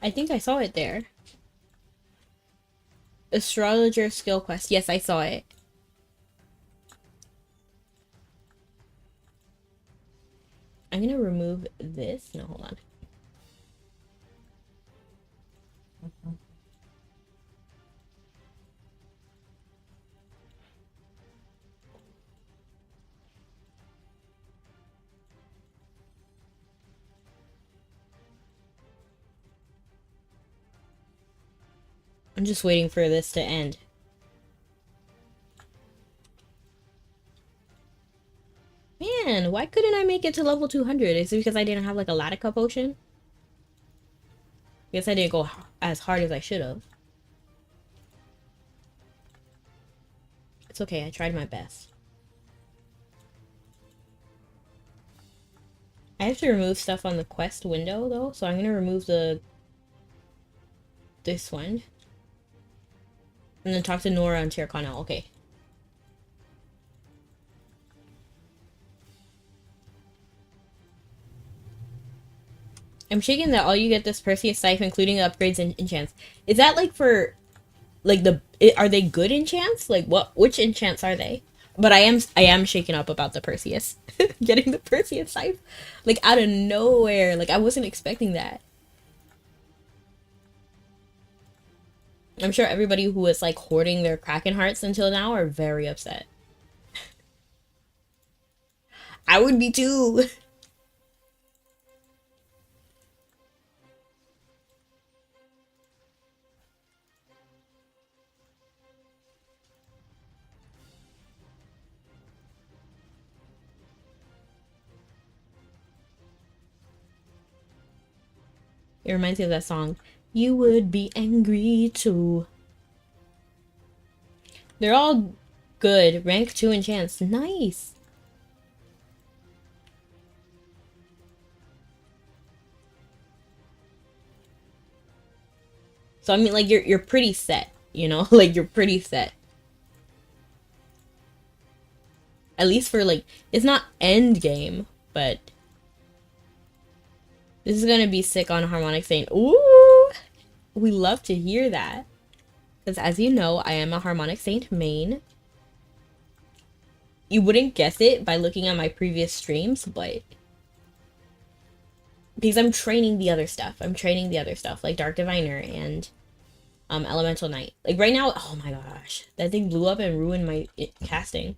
[SPEAKER 1] I think I saw it there. Astrologer skill quest. Yes, I saw it. I'm gonna remove this. No, hold on. I'm just waiting for this to end. Man, why couldn't I make it to level 200? Is it because I didn't have like a Latica potion? I guess I didn't go as hard as I should have. It's okay, I tried my best. I have to remove stuff on the quest window though, so I'm gonna remove this one. And then talk to Nora and Tirconnell. Okay. I'm shaking that all you get this Perseus Scythe, including upgrades and enchants. Is that like for like are they good enchants? Like which enchants are they? But I am shaken up about the Perseus. Getting the Perseus Scythe. Like out of nowhere. Like I wasn't expecting that. I'm sure everybody who was like hoarding their Kraken hearts until now are very upset. I would be too. It reminds me of that song. You would be angry too. They're all good. Rank 2 enchants. Nice. So I mean like you're pretty set, you know? Like you're pretty set. At least for like it's not end game, but this is gonna be sick on Harmonic Saint. Ooh! We love to hear that. Because as you know, I am a Harmonic Saint main. You wouldn't guess it by looking at my previous streams, but because I'm training the other stuff. I'm training the other stuff, like Dark Diviner and Elemental Knight. Like right now, oh my gosh. That thing blew up and ruined my casting.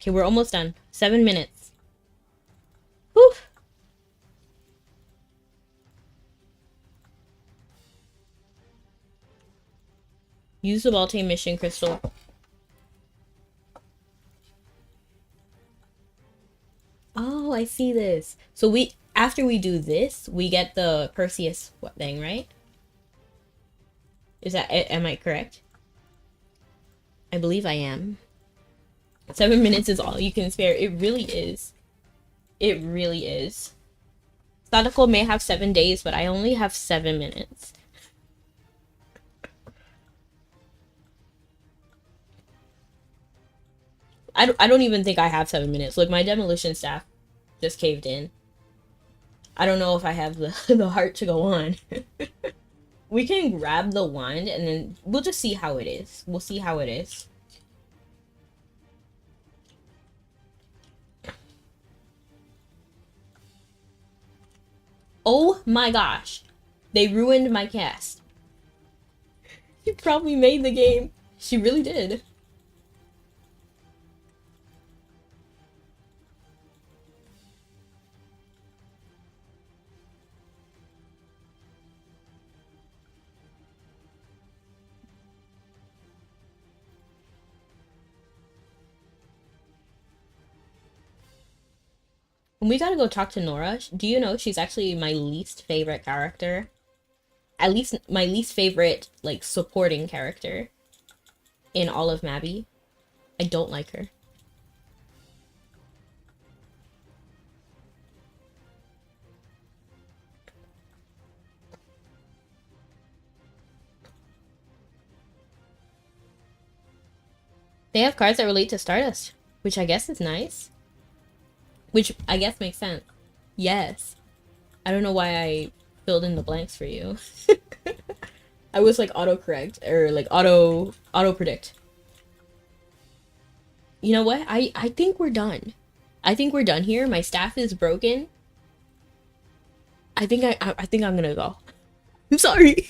[SPEAKER 1] Okay, we're almost done. 7 minutes. Whew. Use the Baltane mission crystal. Oh, I see this. So after we do this, we get the Perseus thing, right? Is that am I correct? I believe I am. 7 minutes is all you can spare. It really is. It really is. Sadako may have 7 days, but I only have 7 minutes. I don't even think I have 7 minutes. Look, my demolition staff just caved in. I don't know if I have the, the heart to go on. We can grab the wand and then we'll just see how it is. We'll see how it is. Oh my gosh. They ruined my cast. She probably made the game. She really did. We gotta go talk to Nora. Do you know she's actually my least favorite character? At least my least favorite, like, supporting character in all of Mabby. I don't like her. They have cards that relate to Stardust, which I guess is nice. Which I guess makes sense. Yes. I don't know why I filled in the blanks for you. I was like autocorrect or like auto predict. You know what? I think we're done. I think we're done here. My staff is broken. I think I'm gonna go. I'm sorry.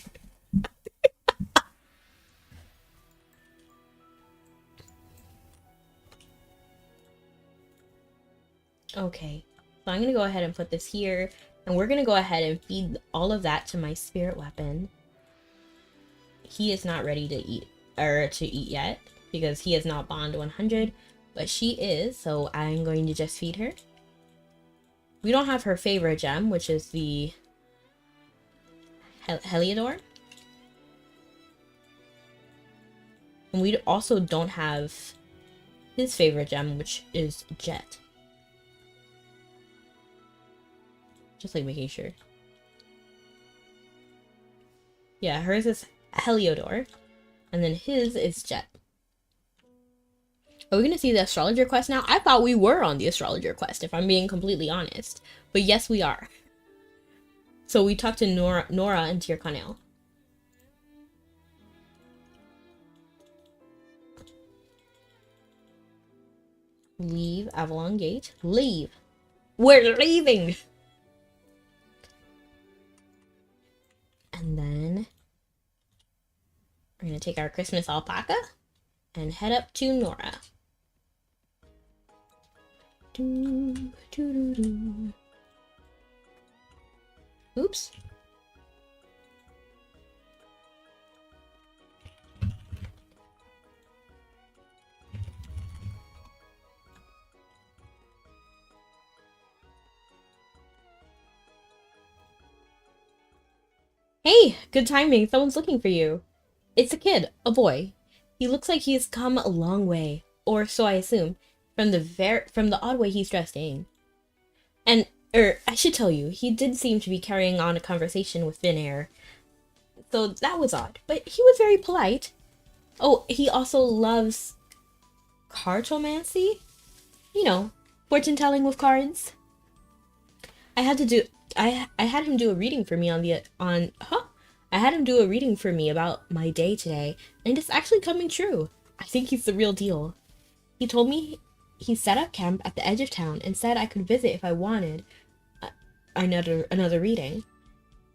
[SPEAKER 1] Okay. So I'm gonna go ahead and put this here, and we're gonna go ahead and feed all of that to my spirit weapon. He is not ready to eat yet because he is not bond 100, but she is, so I'm going to just feed her. We don't have her favorite gem, which is the Heliodor. And we also don't have his favorite gem, which is jet. Just like making sure. Yeah, hers is Heliodor, and then his is jet. Are we gonna see the astrologer quest now? I thought we were on the astrologer quest, if I'm being completely honest. But yes, we are. So we talked to Nora and Tyrconnell. Leave Avalon Gate. Leave. We're leaving! And then we're gonna take our Christmas alpaca and head up to Nora. Oops. Hey, good timing. Someone's looking for you. It's a kid, a boy. He looks like he's come a long way, or so I assume, from the odd way he's dressed in. And I should tell you, he did seem to be carrying on a conversation with thin air. So that was odd, but he was very polite. Oh, he also loves cartomancy? You know, fortune telling with cards. I had him do a reading for me I had him do a reading for me about my day today, and it's actually coming true. I think he's the real deal. He told me he set up camp at the edge of town and said I could visit if I wanted another reading.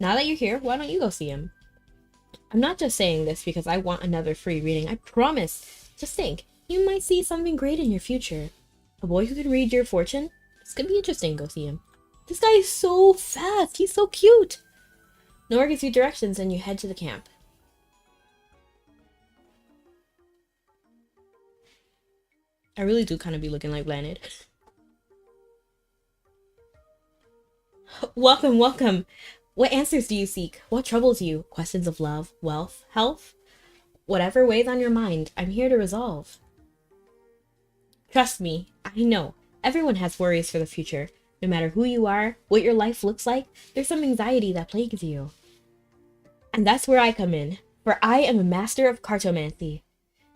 [SPEAKER 1] Now that you're here, why don't you go see him? I'm not just saying this because I want another free reading. I promise. Just think, you might see something great in your future. A boy who can read your fortune? It's gonna be interesting. Go see him. This guy is so fast. He's so cute. Nora gives you directions and you head to the camp. I really do kind of be looking like Blanid. Welcome, welcome. What answers do you seek? What troubles you? Questions of love, wealth, health? Whatever weighs on your mind, I'm here to resolve. Trust me, I know. Everyone has worries for the future. No matter who you are, what your life looks like, there's some anxiety that plagues you. And that's where I come in, for I am a master of cartomancy.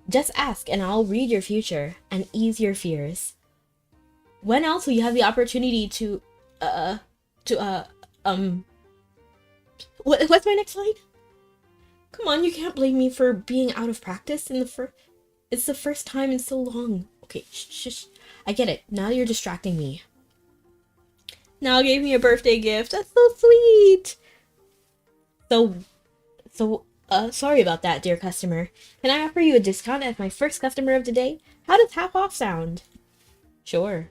[SPEAKER 1] Just ask and I'll read your future and ease your fears. When else will you have the opportunity what's my next line? Come on, you can't blame me for being out of practice it's the first time in so long. Okay, shh. I get it. Now you're distracting me. Now gave me a birthday gift. That's so sweet. Sorry about that, dear customer. Can I offer you a discount as my first customer of the day? How does half off sound? Sure.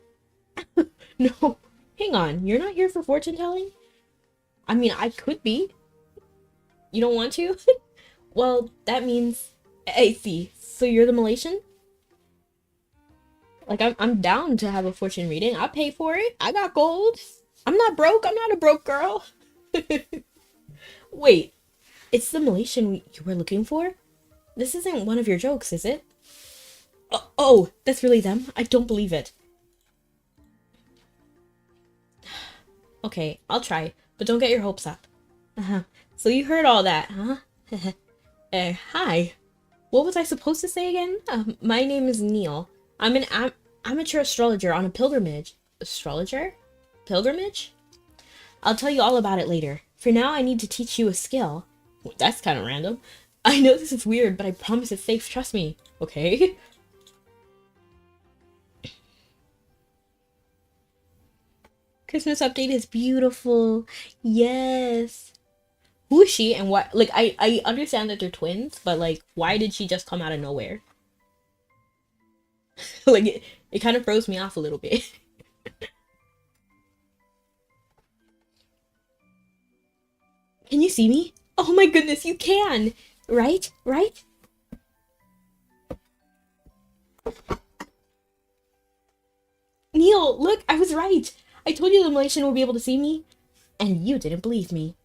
[SPEAKER 1] No, hang on. You're not here for fortune telling? I mean, I could be. You don't want to? Well, that means... I see. So you're the Malaysian? Like, I'm down to have a fortune reading. I'll pay for it. I got gold. I'm not broke. I'm not a broke girl. Wait, it's the Malaysian you were looking for? This isn't one of your jokes, is it? Oh, that's really them? I don't believe it. Okay, I'll try, but don't get your hopes up. So you heard all that, huh? Hi. What was I supposed to say again? My name is Neil. I'm an amateur astrologer on a pilgrimage. Astrologer? Pilgrimage? I'll tell you all about it later. For now, I need to teach you a skill. That's kind of random. I know this is weird, but I promise it's safe. Trust me. Okay? Christmas update is beautiful. Yes. Who is she and what? Like, I understand that they're twins, but like, why did she just come out of nowhere? Like, it kind of throws me off a little bit. Can you see me? Oh my goodness, you can! Right? Right? Neil, look, I was right. I told you the Malaysian would be able to see me, and you didn't believe me.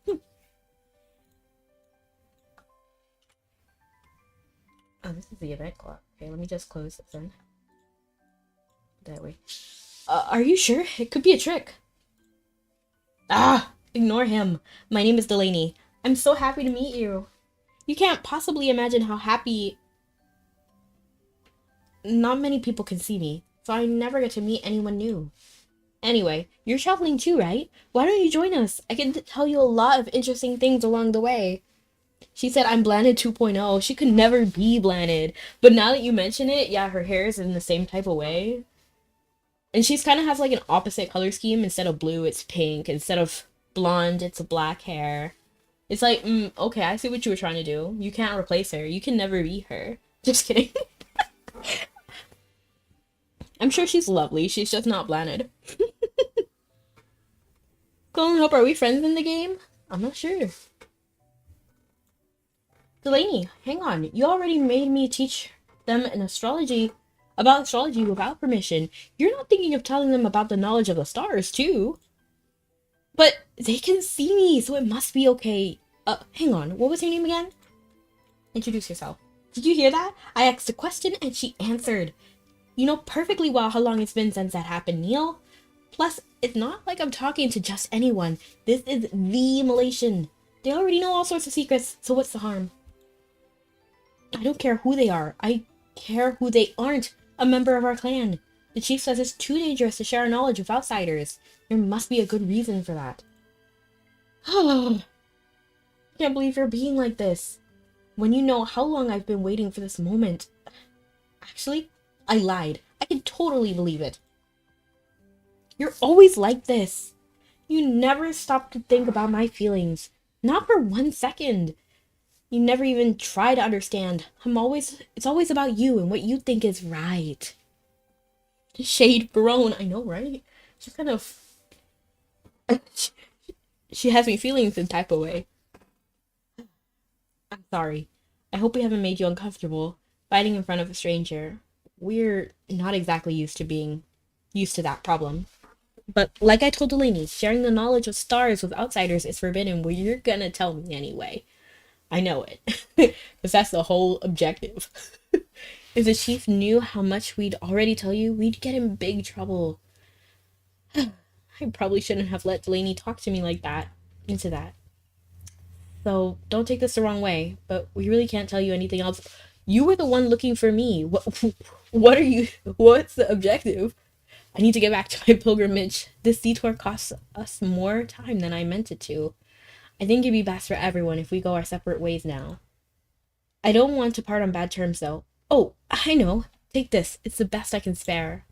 [SPEAKER 1] Oh, this is the event clock. Okay, let me just close this then. that way. Are you sure? It could be a trick. Ah, ignore him. My name is Delaney. I'm so happy to meet you. You can't possibly imagine how happy. Not many people can see me, so I never get to meet anyone new. Anyway, you're traveling too, right? Why don't you join us? I can tell you a lot of interesting things along the way. She said I'm Blanded 2.0. She could never be Blanded. But now that you mention it, yeah, her hair is in the same type of way. And she's kind of has like an opposite color scheme. Instead of blue, it's pink. Instead of blonde, it's black hair. It's like, okay, I see what you were trying to do. You can't replace her. You can never be her. Just kidding. I'm sure she's lovely. She's just not Blanded. Golden Hope, are we friends in the game? I'm not sure. Delaney, hang on. You already made me teach them about astrology without permission. You're not thinking of telling them about the knowledge of the stars, too. But they can see me, so it must be okay. Hang on. What was your name again? Introduce yourself. Did you hear that? I asked a question and she answered. You know perfectly well how long it's been since that happened, Neil. Plus, it's not like I'm talking to just anyone. This is the Malaysian. They already know all sorts of secrets, so what's the harm? I don't care who they are. I care who they aren't a member of our clan. The chief says it's too dangerous to share our knowledge with outsiders. There must be a good reason for that. I can't believe you're being like this. When you know how long I've been waiting for this moment. Actually, I lied. I can totally believe it. You're always like this. You never stop to think about my feelings. Not for 1 second. You never even try to understand. It's always about you and what you think is right. Shade thrown. I know, right? She's kind of... she has me feeling some type of way. I'm sorry. I hope we haven't made you uncomfortable. Fighting in front of a stranger. We're not exactly used to that problem. But like I told Delaney, sharing the knowledge of stars with outsiders is forbidden. Well, you're gonna tell me anyway. I know it. Because that's the whole objective. If the chief knew how much we'd already tell you, we'd get in big trouble. I probably shouldn't have let Delaney talk to me like that. Into that. So, don't take this the wrong way, but we really can't tell you anything else. You were the one looking for me. What's the objective? I need to get back to my pilgrimage. This detour costs us more time than I meant it to. I think it'd be best for everyone if we go our separate ways now. I don't want to part on bad terms, though. Oh, I know. Take this. It's the best I can spare.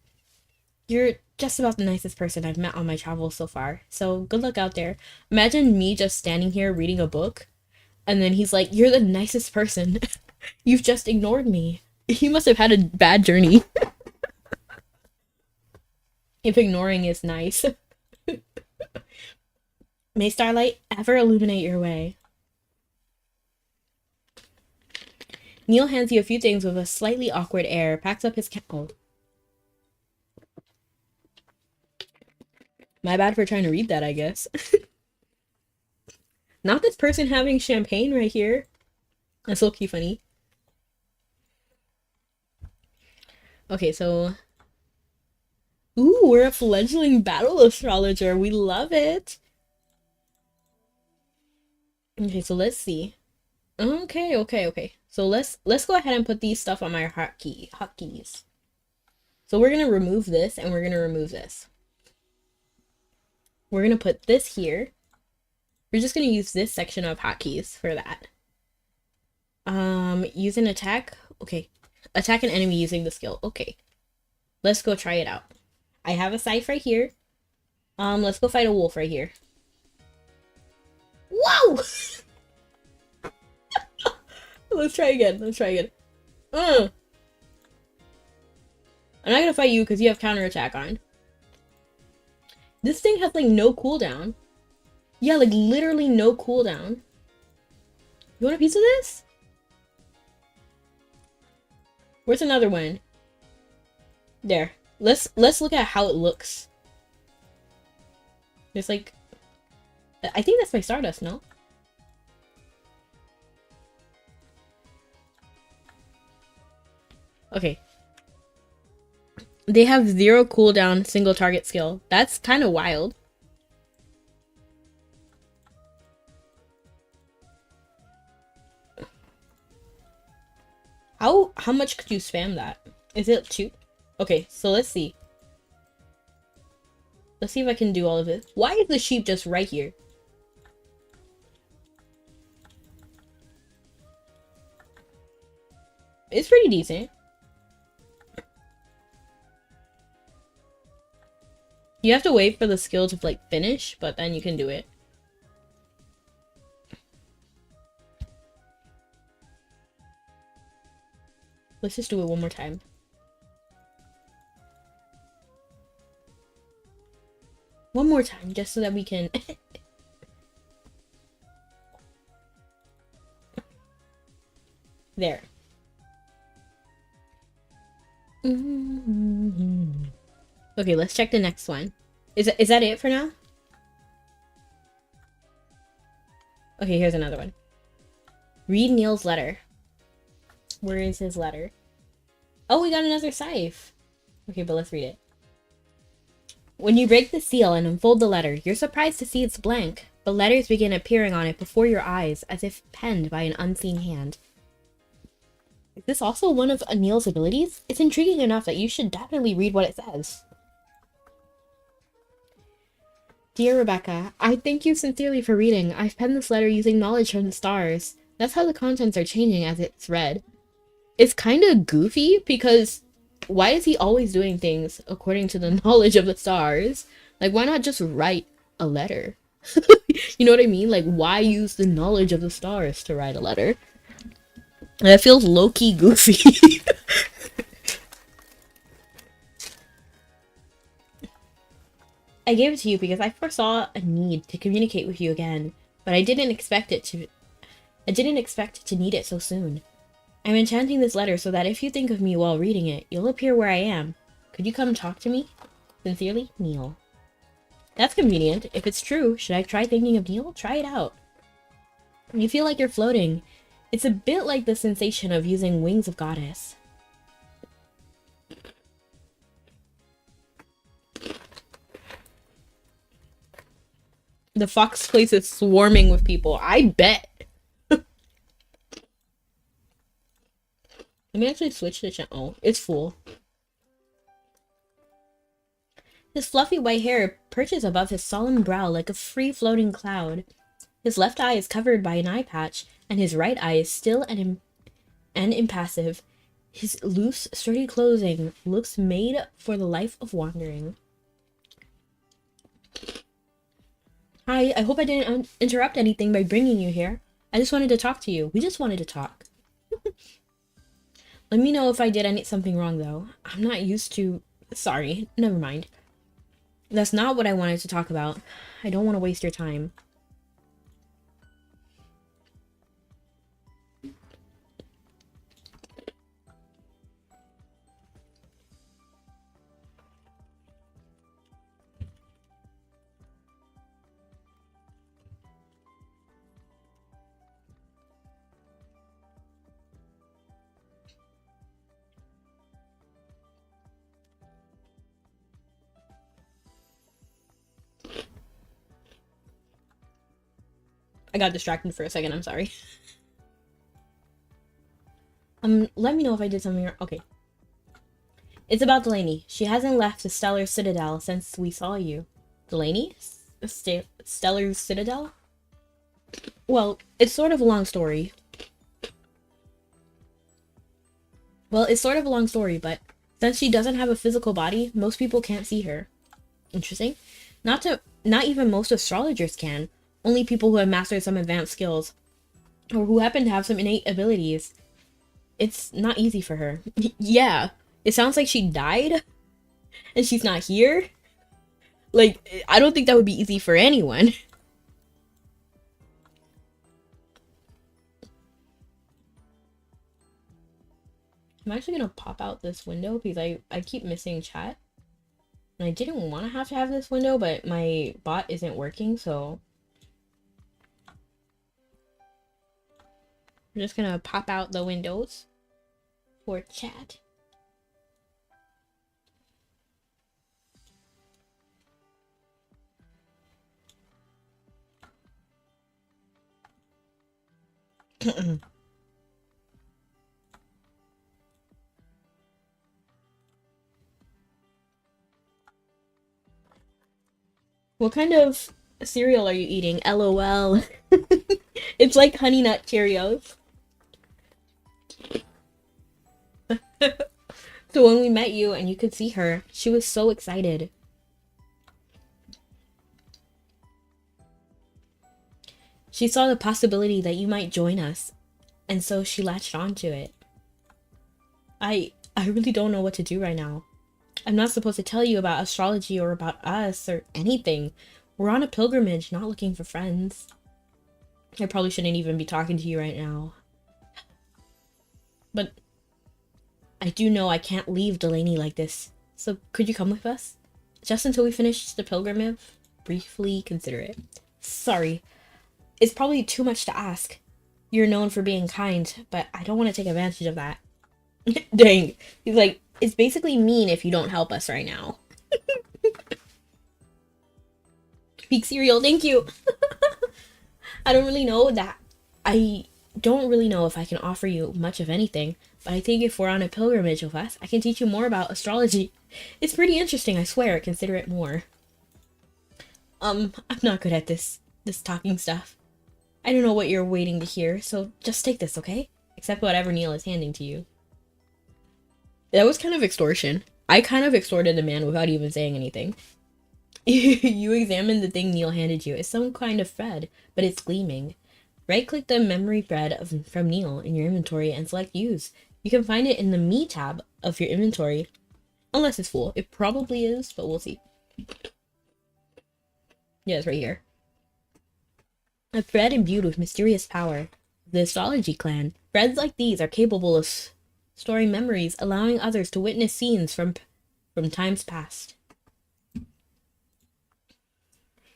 [SPEAKER 1] You're just about the nicest person I've met on my travels so far, so good luck out there. Imagine me just standing here reading a book, and then he's like, you're the nicest person. You've just ignored me. He must have had a bad journey. If ignoring is nice. May starlight ever illuminate your way. Neil hands you a few things with a slightly awkward air, packs up his My bad for trying to read that, I guess. Not this person having champagne right here. That's low-key funny. Okay, so... Ooh, we're a fledgling battle astrologer. We love it. Okay, so let's see. Okay. So let's go ahead and put these stuff on my hotkeys. So we're gonna remove this and we're gonna remove this. We're gonna put this here. We're just gonna use this section of hotkeys for that. Use an attack. Okay. Attack an enemy using the skill. Okay. Let's go try it out. I have a scythe right here. Let's go fight a wolf right here. Whoa! Let's try again. I'm not gonna fight you because you have counterattack on. This thing has like no cooldown. Yeah, like literally no cooldown. You want a piece of this? Where's another one? There. Let's look at how it looks. There's like... I think that's my Stardust, no? Okay. They have 0 cooldown single target skill. That's kind of wild. How much could you spam that? Is it 2? Okay, so let's see. Let's see if I can do all of it. Why is the sheep just right here? It's pretty decent. You have to wait for the skill to like finish, but then you can do it. Let's just do it one more time. One more time, just so that we can... There. Okay, let's check the next one. Is that it for now? Okay, here's another one. Read Neil's letter. Where is his letter? Oh, we got another scythe. Okay, but let's read it. When you break the seal and unfold the letter, you're surprised to see it's blank, but letters begin appearing on it before your eyes, as if penned by an unseen hand. Is this also one of Anil's abilities? It's intriguing enough that you should definitely read what it says. Dear Rebecca, I thank you sincerely for reading. I've penned this letter using knowledge from the stars. That's how the contents are changing as it's read. It's kind of goofy because why is he always doing things according to the knowledge of the stars? Like, why not just write a letter? You know what I mean? Like, why use the knowledge of the stars to write a letter? That feels low-key goofy. I gave it to you because I foresaw a need to communicate with you again, but I didn't expect to need it so soon. I'm enchanting this letter so that if you think of me while reading it, you'll appear where I am. Could you come talk to me? Sincerely, Neil. That's convenient. If it's true, should I try thinking of Neil? Try it out. You feel like you're floating. It's a bit like the sensation of using wings of goddess. The Fox place is swarming with people. I bet. Let me actually switch the channel. Oh, it's full. His fluffy white hair perches above his solemn brow like a free-floating cloud. His left eye is covered by an eye patch, and his right eye is still and impassive. His loose, sturdy clothing looks made for the life of wandering. Hi, I hope I didn't interrupt anything by bringing you here. I just wanted to talk to you. We just wanted to talk. Let me know if I did something wrong, though. I'm not used to... Sorry, never mind. That's not what I wanted to talk about. I don't want to waste your time. I got distracted for a second, I'm sorry. Let me know if I did something wrong. Okay. It's about Delaney. She hasn't left the Stellar Citadel since we saw you. Delaney? Stellar Citadel? Well, it's sort of a long story. But since she doesn't have a physical body, most people can't see her. Interesting. Not even most astrologers can. Only people who have mastered some advanced skills, or who happen to have some innate abilities. It's not easy for her. Yeah, it sounds like she died, and she's not here. Like, I don't think that would be easy for anyone. I'm actually gonna pop out this window because I keep missing chat. And I didn't want to have this window, but my bot isn't working, so... I'm just gonna pop out the windows for chat. What kind of cereal are you eating? LOL. It's like Honey Nut Cheerios. So when we met you and you could see her, she was so excited. She saw the possibility that you might join us, and so she latched onto it. I really don't know what to do right now. I'm not supposed to tell you about astrology or about us or anything. We're on a pilgrimage, not looking for friends. I probably shouldn't even be talking to you right now. But I do know I can't leave Delaney like this. So could you come with us? Just until we finish the pilgrimage? Briefly consider it. Sorry. It's probably too much to ask. You're known for being kind, but I don't want to take advantage of that. Dang. He's like, it's basically mean if you don't help us right now. Peak cereal, thank you. I don't really know that. I don't really know if I can offer you much of anything, but I think if we're on a pilgrimage with us, I can teach you more about astrology. It's pretty interesting, I swear. Consider it more. I'm not good at this talking stuff. I don't know what you're waiting to hear, so just take this, okay? Except whatever Neil is handing to you. That was kind of extortion. I kind of extorted the man without even saying anything. You examined the thing Neil handed you. It's some kind of thread, but it's gleaming. Right-click the memory thread from Neil in your inventory and select Use. You can find it in the Me tab of your inventory. Unless it's full. It probably is, but we'll see. Yeah, it's right here. A thread imbued with mysterious power. The Astrology Clan. Threads like these are capable of storing memories, allowing others to witness scenes from times past.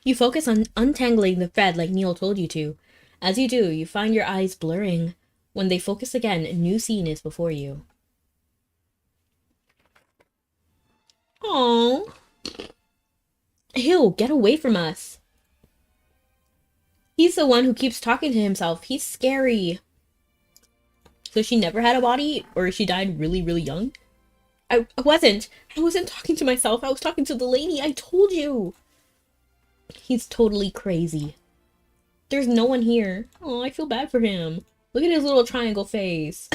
[SPEAKER 1] You focus on untangling the thread like Neil told you to. As you do, you find your eyes blurring. When they focus again, a new scene is before you. Aww. Ew, get away from us. He's the one who keeps talking to himself. He's scary. So she never had a body? Or she died really, really young? I wasn't talking to myself. I was talking to the lady. I told you. He's totally crazy. There's no one here. Oh, I feel bad for him. Look at his little triangle face.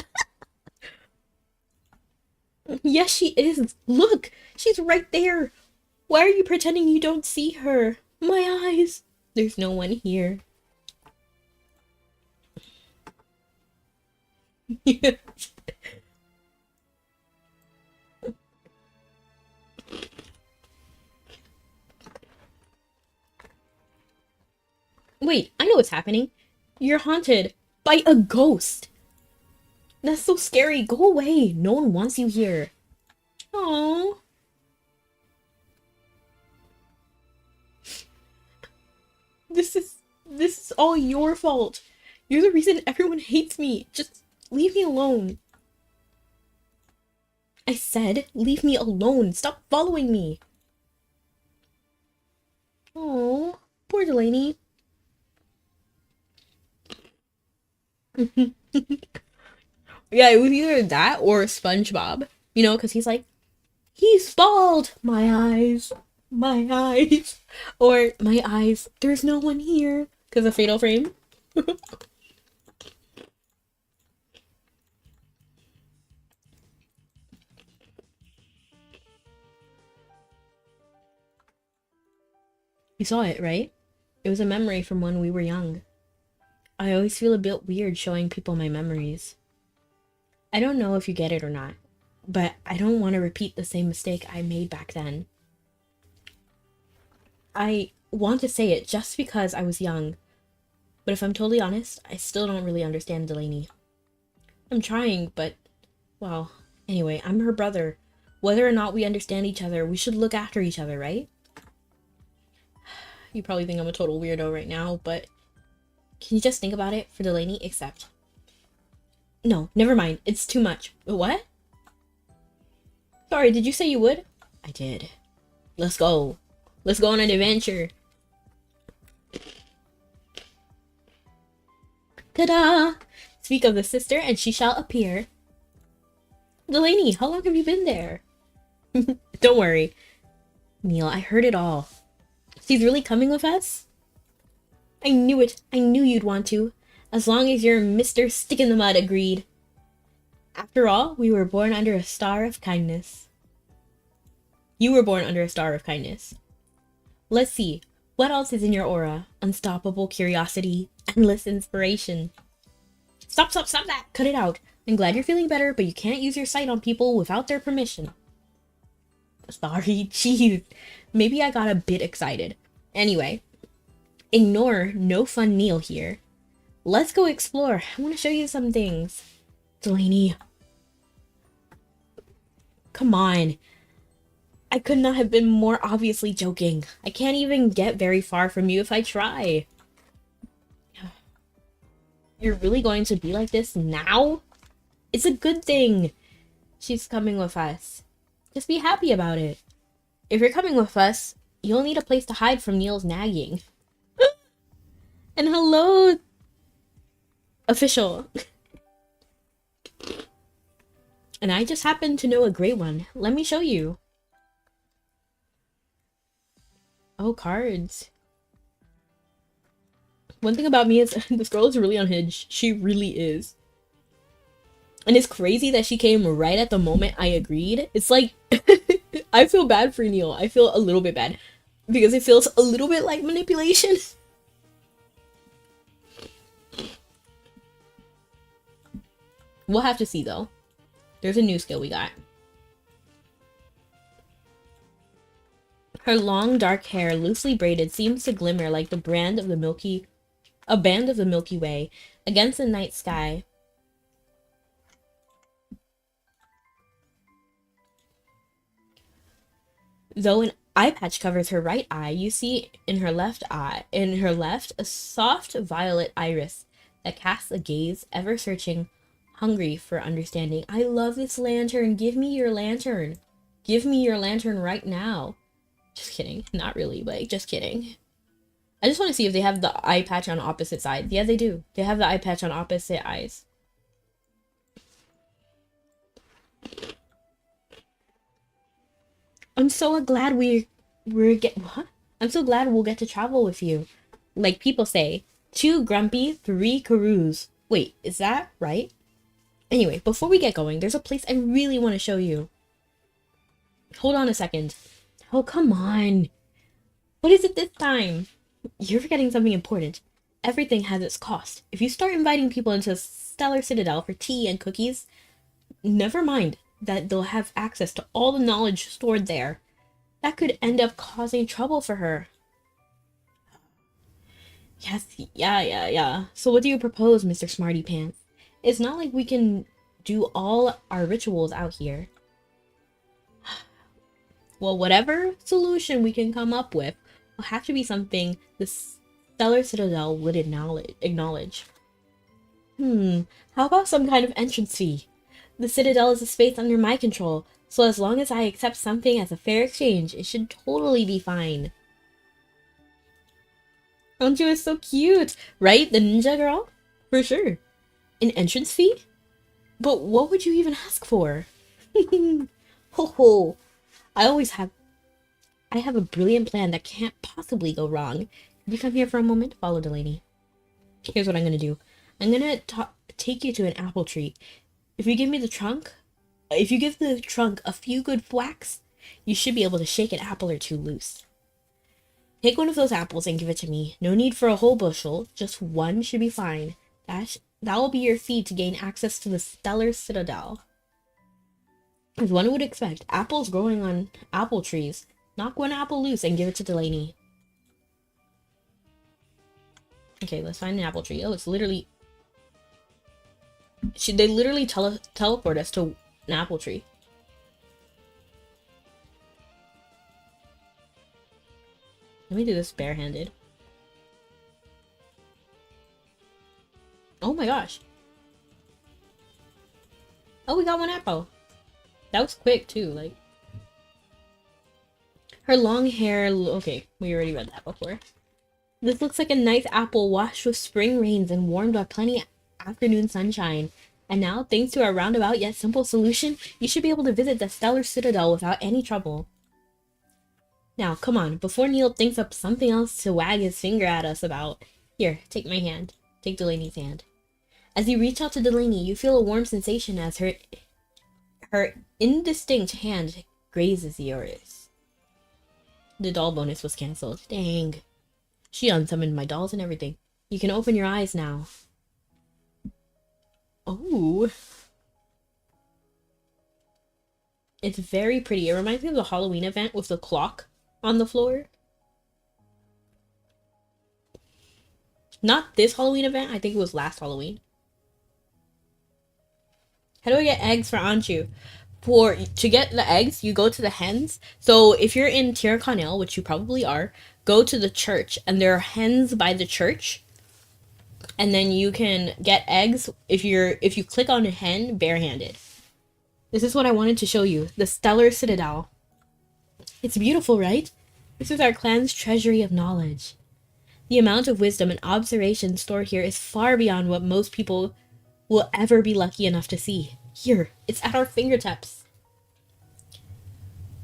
[SPEAKER 1] Yes, she is. Look, she's right there. Why are you pretending you don't see her? My eyes. There's no one here. Wait, I know what's happening. You're haunted by a ghost. That's so scary. Go away. No one wants you here. Aww. This is all your fault. You're the reason everyone hates me. Just leave me alone. I said, leave me alone. Stop following me. Oh, poor Delaney. Yeah, it was either that or SpongeBob. You know, because he's like, he's bald. My eyes. My eyes. Or, my eyes. There's no one here. Because of Fatal Frame. You saw it, right? It was a memory from when we were young. I always feel a bit weird showing people my memories. I don't know if you get it or not, but I don't want to repeat the same mistake I made back then. I want to say it just because I was young, but if I'm totally honest, I still don't really understand Delaney. I'm trying, but, well, anyway, I'm her brother. Whether or not we understand each other, we should look after each other, right? You probably think I'm a total weirdo right now, but can you just think about it for Delaney? Except. No, never mind. It's too much. What? Sorry, did you say you would? I did. Let's go. Let's go on an adventure. Ta-da! Speak of the sister, and she shall appear. Delaney, how long have you been there? Don't worry. Neil, I heard it all. She's really coming with us? I knew it. I knew you'd want to. As long as your Mr. Stick in the Mud agreed. After all, we were born under a star of kindness. You were born under a star of kindness. Let's see. What else is in your aura? Unstoppable curiosity, endless inspiration. Stop that! Cut it out. I'm glad you're feeling better, but you can't use your sight on people without their permission. Sorry, jeez. Maybe I got a bit excited. Anyway, ignore no fun Neil here. Let's go explore. I want to show you some things. Delaney. Come on. I could not have been more obviously joking. I can't even get very far from you if I try. You're really going to be like this now? It's a good thing. She's coming with us. Just be happy about it. If you're coming with us, you'll need a place to hide from Neil's nagging. And hello, official. And I just happen to know a great one. Let me show you. Oh, cards. One thing about me is this girl is really unhinged. She really is. And it's crazy that she came right at the moment I agreed. It's like, I feel bad for Neil. I feel a little bit bad. Because it feels a little bit like manipulation. We'll have to see though. There's a new skill we got. Her long dark hair, loosely braided, seems to glimmer like a band of the Milky Way against the night sky. Though an eye patch covers her right eye, you see in her left, a soft violet iris that casts a gaze ever searching, hungry for understanding. I love this lantern. Give me your lantern. Give me your lantern right now. Just kidding. Not really, but just kidding. I just want to see if they have the eye patch on opposite sides. Yeah, they do. They have the eye patch on opposite eyes. I'm so glad I'm so glad we'll get to travel with you. Like people say, 2 grumpy, 3 caroos. Wait, is that right? Anyway, before we get going, there's a place I really want to show you. Hold on a second. Oh, come on. What is it this time? You're forgetting something important. Everything has its cost. If you start inviting people into Stellar Citadel for tea and cookies, never mind that they'll have access to all the knowledge stored there. That could end up causing trouble for her. Yes, yeah. So what do you propose, Mr. Smarty Pants? It's not like we can do all our rituals out here. Well, whatever solution we can come up with will have to be something the Stellar Citadel would acknowledge. How about some kind of entrance fee? The Citadel is a space under my control, so as long as I accept something as a fair exchange, it should totally be fine. Anju is so cute, right? The ninja girl? For sure. An entrance fee? But what would you even ask for? Ho ho. I have a brilliant plan that can't possibly go wrong. Can you come here for a moment? Follow Delaney. Here's what I'm gonna do. I'm gonna take you to an apple tree. If you give the trunk a few good thwacks, you should be able to shake an apple or two loose. Take one of those apples and give it to me. No need for a whole bushel, just one should be fine. That will be your fee to gain access to the Stellar Citadel. As one would expect, apples growing on apple trees. Knock one apple loose and give it to Delaney. Okay, let's find an apple tree. Oh, it's literally... They literally teleport us to an apple tree. Let me do this barehanded. Oh my gosh. Oh, we got one apple. That was quick too, like. Her long hair, okay, we already read that before. This looks like a nice apple washed with spring rains and warmed by plenty afternoon sunshine. And now, thanks to our roundabout yet simple solution, you should be able to visit the stellar citadel without any trouble. Now, come on, before Neil thinks up something else to wag his finger at us about. Here, take my hand. Take Delaney's hand. As you reach out to Delaney, you feel a warm sensation as her indistinct hand grazes yours. The doll bonus was cancelled. Dang. She unsummoned my dolls and everything. You can open your eyes now. Oh. It's very pretty. It reminds me of the Halloween event with the clock on the floor. Not this Halloween event. I think it was last Halloween. How do I get eggs for Anshu? To get the eggs, you go to the hens. So if you're in Tiraconel, which you probably are, go to the church, and there are hens by the church. And then you can get eggs if you click on a hen barehanded. This is what I wanted to show you. The Stellar Citadel. It's beautiful, right? This is our clan's treasury of knowledge. The amount of wisdom and observation stored here is far beyond what most people will ever be lucky enough to see. Here, it's at our fingertips.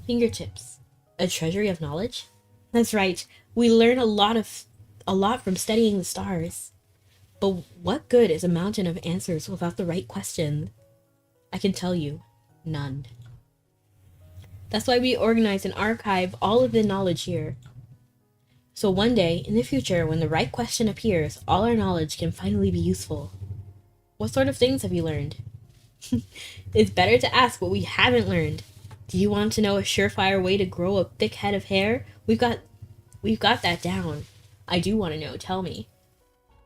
[SPEAKER 1] Fingertips. A treasury of knowledge? That's right. We learn a lot from studying the stars. But what good is a mountain of answers without the right question? I can tell you, none. That's why we organize and archive all of the knowledge here. So one day, in the future, when the right question appears, all our knowledge can finally be useful. What sort of things have you learned? It's better to ask what we haven't learned. Do you want to know a surefire way to grow a thick head of hair? We've got that down. I do want to know, tell me.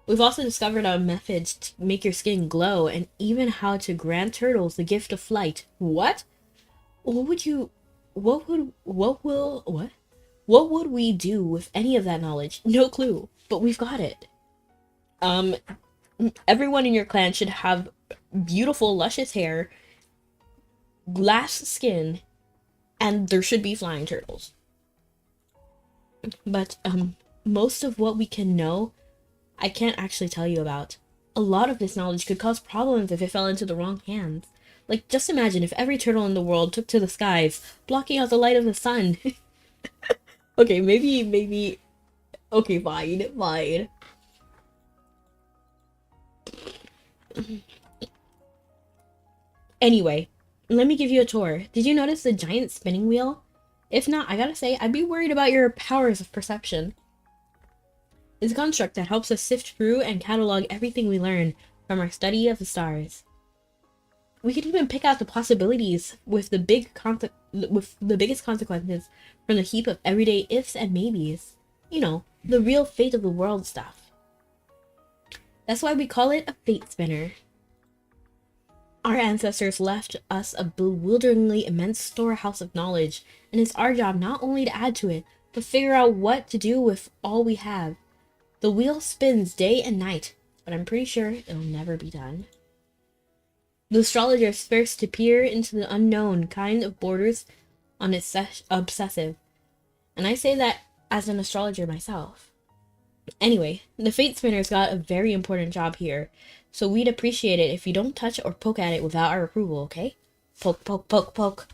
[SPEAKER 1] We've also discovered a method to make your skin glow, and even how to grant turtles the gift of flight. What? What would we do with any of that knowledge? No clue, but we've got it. Everyone in your clan should have beautiful, luscious hair, glass skin, and there should be flying turtles. But, most of what we can know, I can't actually tell you about. A lot of this knowledge could cause problems if it fell into the wrong hands. Like, just imagine if every turtle in the world took to the skies, blocking out the light of the sun. Okay, maybe... Okay, fine. Anyway, let me give you a tour. Did you notice the giant spinning wheel? If not, I gotta say, I'd be worried about your powers of perception. It's a construct that helps us sift through and catalog everything we learn from our study of the stars. We could even pick out the possibilities with the biggest consequences from the heap of everyday ifs and maybes. You know, the real fate of the world stuff. That's why we call it a fate spinner. Our ancestors left us a bewilderingly immense storehouse of knowledge, and it's our job not only to add to it, but figure out what to do with all we have. The wheel spins day and night, but I'm pretty sure it'll never be done. The astrologer is first to peer into the unknown kind of borders on its obsessive, and I say that as an astrologer myself. Anyway, the fate spinner's got a very important job here, so we'd appreciate it if you don't touch or poke at it without our approval, okay? Poke, poke, poke, poke.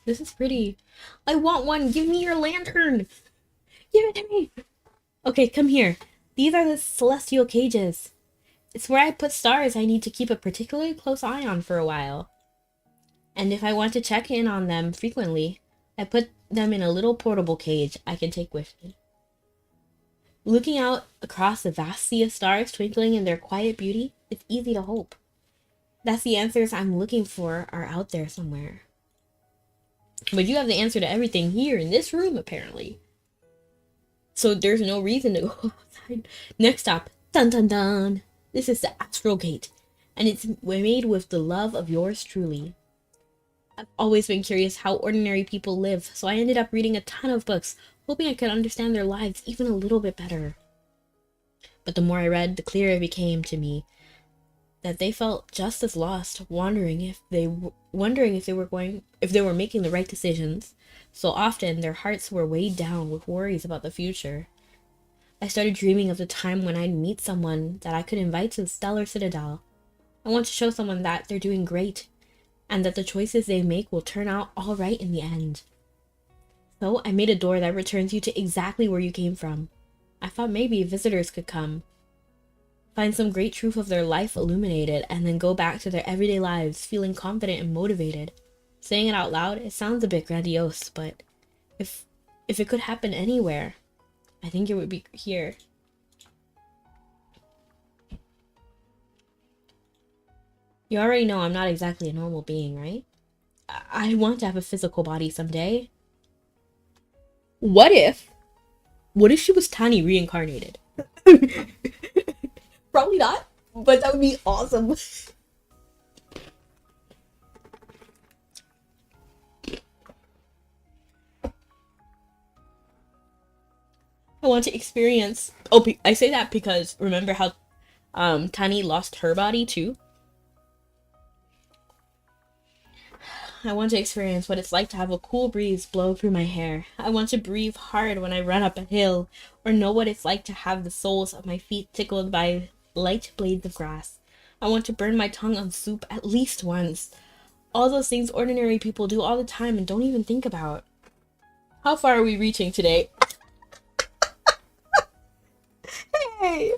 [SPEAKER 1] This is pretty. I want one! Give me your lantern! Give it to me! Okay, come here. These are the celestial cages. It's where I put stars I need to keep a particularly close eye on for a while. And if I want to check in on them frequently, I put them in a little portable cage I can take with me. Looking out across the vast sea of stars twinkling in their quiet beauty, it's easy to hope. That's the answers I'm looking for are out there somewhere. But you have the answer to everything here in this room, apparently. So there's no reason to go outside. Next stop, dun dun dun. This is the Astral Gate, and it's made with the love of yours truly. I've always been curious how ordinary people live, so I ended up reading a ton of books, hoping I could understand their lives even a little bit better. But the more I read, the clearer it became to me that they felt just as lost, wondering if they were making the right decisions. So often their hearts were weighed down with worries about the future. I started dreaming of the time when I'd meet someone that I could invite to the Stellar Citadel. I want to show someone that they're doing great, and that the choices they make will turn out all right in the end. So I made a door that returns you to exactly where you came from. I thought maybe visitors could come, find some great truth of their life illuminated, and then go back to their everyday lives feeling confident and motivated. Saying it out loud, it sounds a bit grandiose, but if it could happen anywhere, I think it would be here. You already know I'm not exactly a normal being, right? I want to have a physical body someday. What if she was Tani reincarnated? Probably not, but that would be awesome. I want to experience. Oh, I say that because remember how Tani lost her body too? I want to experience what it's like to have a cool breeze blow through my hair. I want to breathe hard when I run up a hill, or know what it's like to have the soles of my feet tickled by light blades of grass. I want to burn my tongue on soup at least once. All those things ordinary people do all the time and don't even think about. How far are we reaching today? Hey!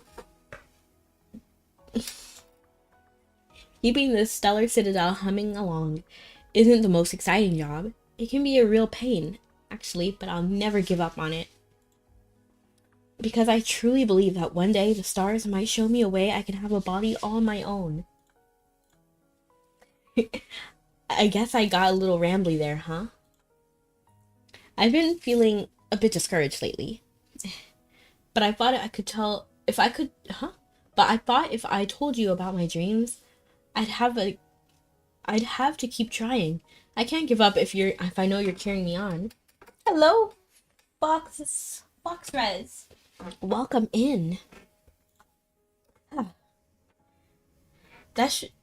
[SPEAKER 1] Keeping this stellar citadel humming along isn't the most exciting job. It can be a real pain, actually, but I'll never give up on it. Because I truly believe that one day the stars might show me a way I can have a body all my own. I guess I got a little rambly there, huh? I've been feeling a bit discouraged lately. But I thought I could tell if I could, But I thought if I told you about my dreams, I'd have to keep trying. I can't give up if I know you're cheering me on. Hello, Fox Res. Welcome in.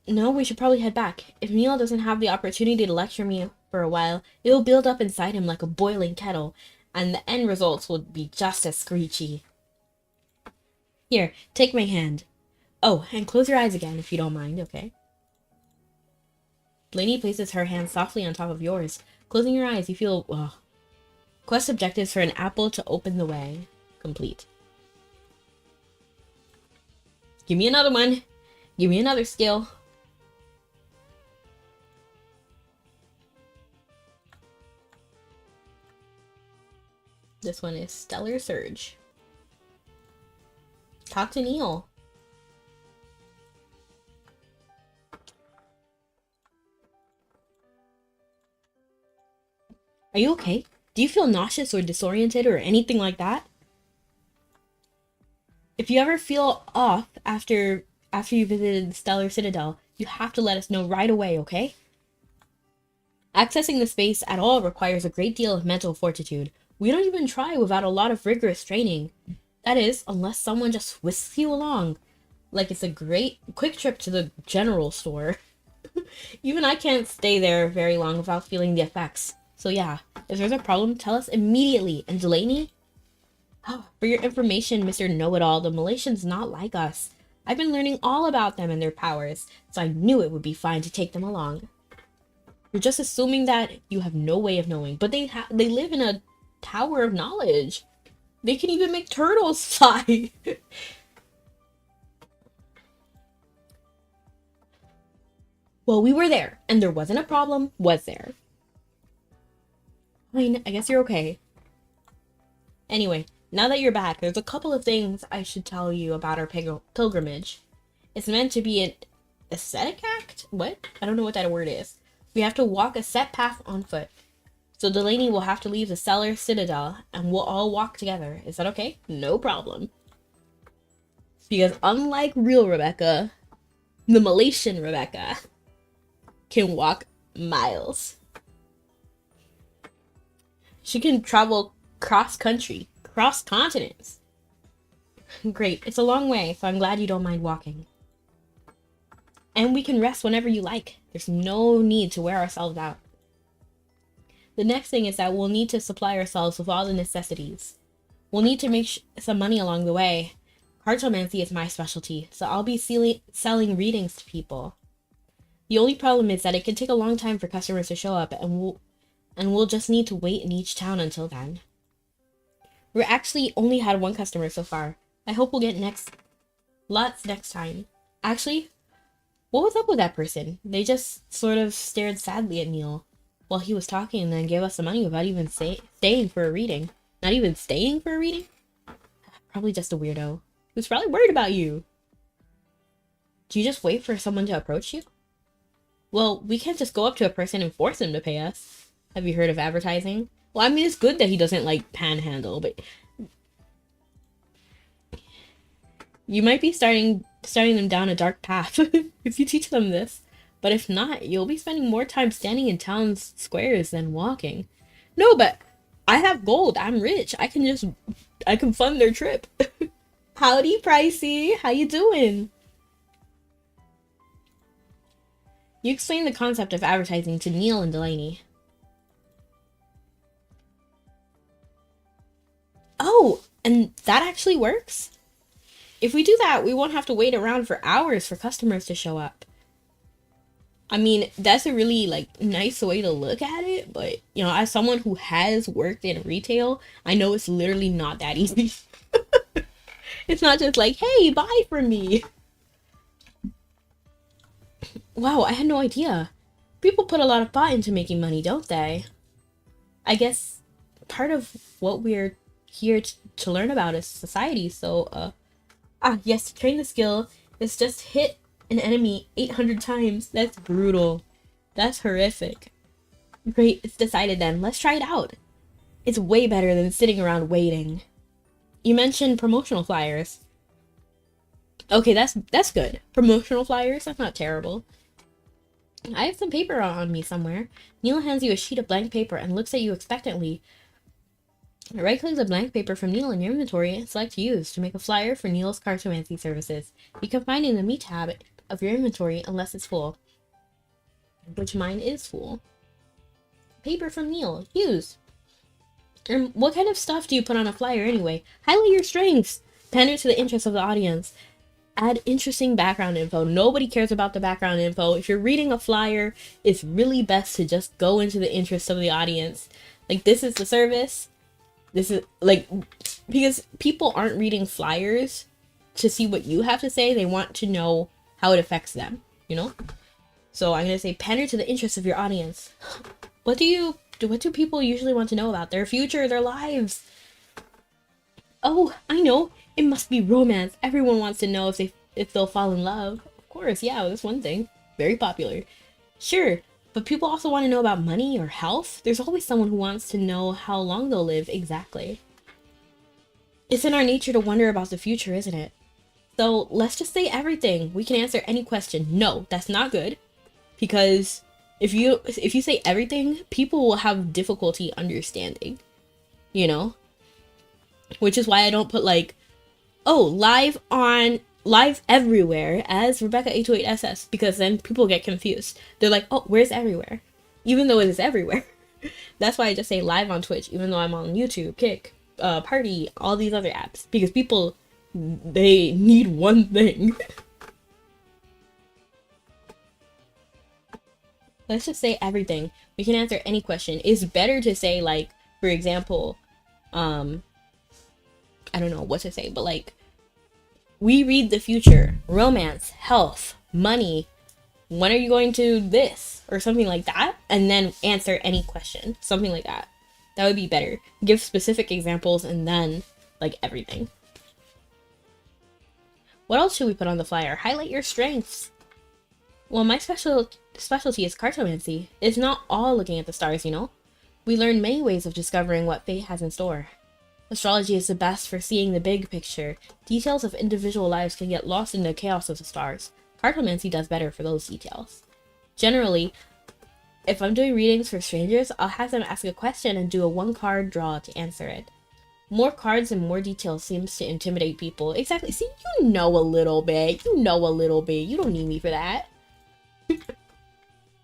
[SPEAKER 1] No, we should probably head back. If Neil doesn't have the opportunity to lecture me for a while, it'll build up inside him like a boiling kettle, and the end results will be just as screechy. Here, take my hand. Oh, and close your eyes again if you don't mind, okay? Blaney places her hand softly on top of yours. Closing your eyes, you feel, Quest objectives for an apple to open the way. Complete. Give me another one. Give me another skill. This one is Stellar Surge. Talk to Neil. Are you okay? Do you feel nauseous or disoriented or anything like that? If you ever feel off after you visited the Stellar Citadel, you have to let us know right away, okay? Accessing the space at all requires a great deal of mental fortitude. We don't even try without a lot of rigorous training. That is, unless someone just whisks you along, like it's a great quick trip to the general store. Even I can't stay there very long without feeling the effects. So yeah, if there's a problem, tell us immediately. And Delaney? Oh, for your information, Mr. Know-It-All, the Malaysians not like us. I've been learning all about them and their powers, so I knew it would be fine to take them along. You're just assuming that you have no way of knowing, but they live in a tower of knowledge. They can even make turtles fly. Well, we were there, and there wasn't a problem, was there? I mean, I guess you're okay. Anyway, now that you're back, there's a couple of things I should tell you about our pilgrimage. It's meant to be an aesthetic act? What? I don't know what that word is. We have to walk a set path on foot. So Delaney will have to leave the Stellar Citadel, and we'll all walk together. Is that okay? No problem. Because unlike real Rebecca, the Malaysian Rebecca can walk miles. She can travel cross-country, cross-continents. Great. It's a long way, so I'm glad you don't mind walking. And we can rest whenever you like. There's no need to wear ourselves out. The next thing is that we'll need to supply ourselves with all the necessities. We'll need to make some money along the way. Cartomancy is my specialty, so I'll be selling readings to people. The only problem is that it can take a long time for customers to show up, and we'll just need to wait in each town until then. We actually only had one customer so far. I hope we'll get lots next time. Actually, what was up with that person? They just sort of stared sadly at Neil while he was talking and then gave us the money without even staying for a reading. Not even staying for a reading? Probably just a weirdo. He was probably worried about you. Do you just wait for someone to approach you? Well, we can't just go up to a person and force them to pay us. Have you heard of advertising? Well, I mean, it's good that he doesn't, like, panhandle, but you might be starting them down a dark path if you teach them this. But if not, you'll be spending more time standing in town squares than walking. No, but I have gold. I'm rich. I can fund their trip. Howdy, Pricey. How you doing? You explained the concept of advertising to Neil and Delaney. Oh, and that actually works? If we do that, we won't have to wait around for hours for customers to show up. I mean, that's a really, like, nice way to look at it, but, you know, as someone who has worked in retail, I know it's literally not that easy. It's not just like, hey, buy from me. Wow, I had no idea. People put a lot of thought into making money, don't they? I guess part of what we're here to learn about is society, so, yes, to train the skill is just hit an enemy 800 times. That's brutal. That's horrific. Great, it's decided then. Let's try it out. It's way better than sitting around waiting. You mentioned promotional flyers. Okay, that's good. Promotional flyers? That's not terrible. I have some paper on me somewhere. Neil hands you a sheet of blank paper and looks at you expectantly. Right-click the blank paper from Neil in your inventory and select Use to make a flyer for Neil's cartomancy services. You can find it in the Me tab of your inventory unless it's full. Which mine is full. Paper from Neil. Use. And what kind of stuff do you put on a flyer anyway? Highlight your strengths. Pander to the interest of the audience. Add interesting background info. Nobody cares about the background info. If you're reading a flyer, it's really best to just go into the interest of the audience. Like, this is the service. This is, like, because people aren't reading flyers to see what you have to say. They want to know how it affects them, you know? So I'm going to say pander to the interest of your audience. What do people usually want to know about? Their future, their lives. Oh, I know. It must be romance. Everyone wants to know if they'll fall in love. Of course, yeah, that's one thing. Very popular. Sure, but people also want to know about money or health. There's always someone who wants to know how long they'll live exactly. It's in our nature to wonder about the future, isn't it? So let's just say everything. We can answer any question. No, that's not good. Because if you say everything, people will have difficulty understanding. You know? Which is why I don't put, like, oh, live everywhere as Rebecca828SS, because then people get confused. They're like, oh, where's everywhere? Even though it is everywhere. That's why I just say live on Twitch, even though I'm on YouTube, Kick, Party, all these other apps. Because people, they need one thing. Let's just say everything. We can answer any question. It's better to say, like, for example, I don't know what to say, but, like, we read the future, romance, health, money, when are you going to this, or something like that, and then answer any question, something like that. That would be better. Give specific examples and then, like, everything. What else should we put on the flyer? Highlight your strengths. Well, my specialty is cartomancy. It's not all looking at the stars, you know? We learn many ways of discovering what fate has in store. Astrology is the best for seeing the big picture. Details of individual lives can get lost in the chaos of the stars. Cartomancy does better for those details. Generally, if I'm doing readings for strangers, I'll have them ask a question and do a one-card draw to answer it. More cards and more details seems to intimidate people. Exactly. See, you know a little bit. You know a little bit. You don't need me for that.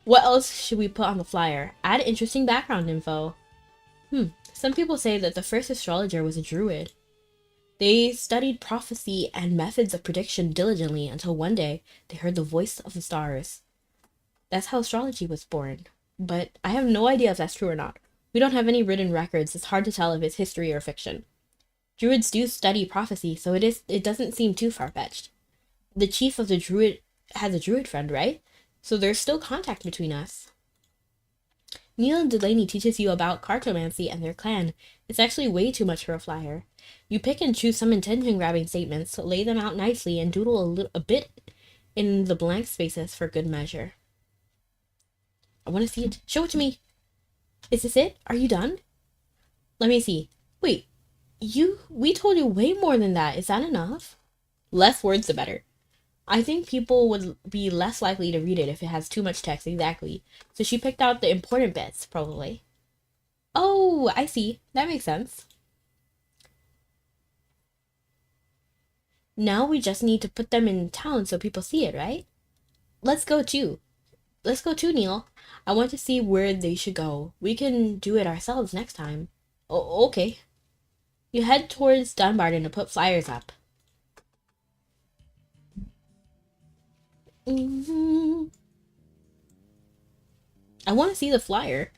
[SPEAKER 1] What else should we put on the flyer? Add interesting background info. Some people say that the first astrologer was a druid. They studied prophecy and methods of prediction diligently until one day they heard the voice of the stars. That's how astrology was born. But I have no idea if that's true or not. We don't have any written records. It's hard to tell if it's history or fiction. Druids do study prophecy, so it doesn't seem too far-fetched. The chief of the druid has a druid friend, right? So there's still contact between us. Neil and Delaney teaches you about cartomancy and their clan. It's actually way too much for a flyer. You pick and choose some intention-grabbing statements, lay them out nicely, and doodle a bit in the blank spaces for good measure. I want to see it. Show it to me. Is this it? Are you done? Let me see. Wait, we told you way more than that. Is that enough? Less words the better. I think people would be less likely to read it if it has too much text, exactly. So she picked out the important bits, probably. Oh, I see. That makes sense. Now we just need to put them in town so people see it, right? Let's go too. Let's go too, Neil. I want to see where they should go. We can do it ourselves next time. Oh, okay. You head towards Dunbarton to put flyers up. I want to see the flyer.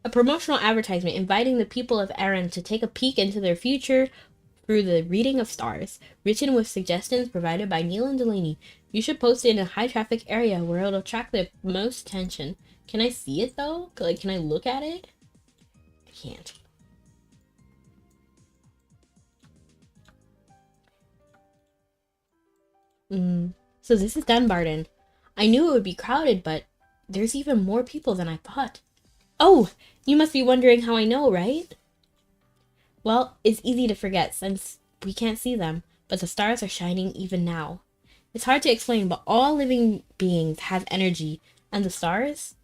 [SPEAKER 1] A promotional advertisement inviting the people of Erin to take a peek into their future through the reading of stars, written with suggestions provided by Neil and Delaney. You should post it in a high-traffic area where it'll attract the most attention. Can I see it, though? Like, can I look at it? I can't. So this is Dunbarton. I knew it would be crowded, but there's even more people than I thought. Oh, you must be wondering how I know, right? Well, it's easy to forget since we can't see them, but the stars are shining even now. It's hard to explain, but all living beings have energy, and the stars?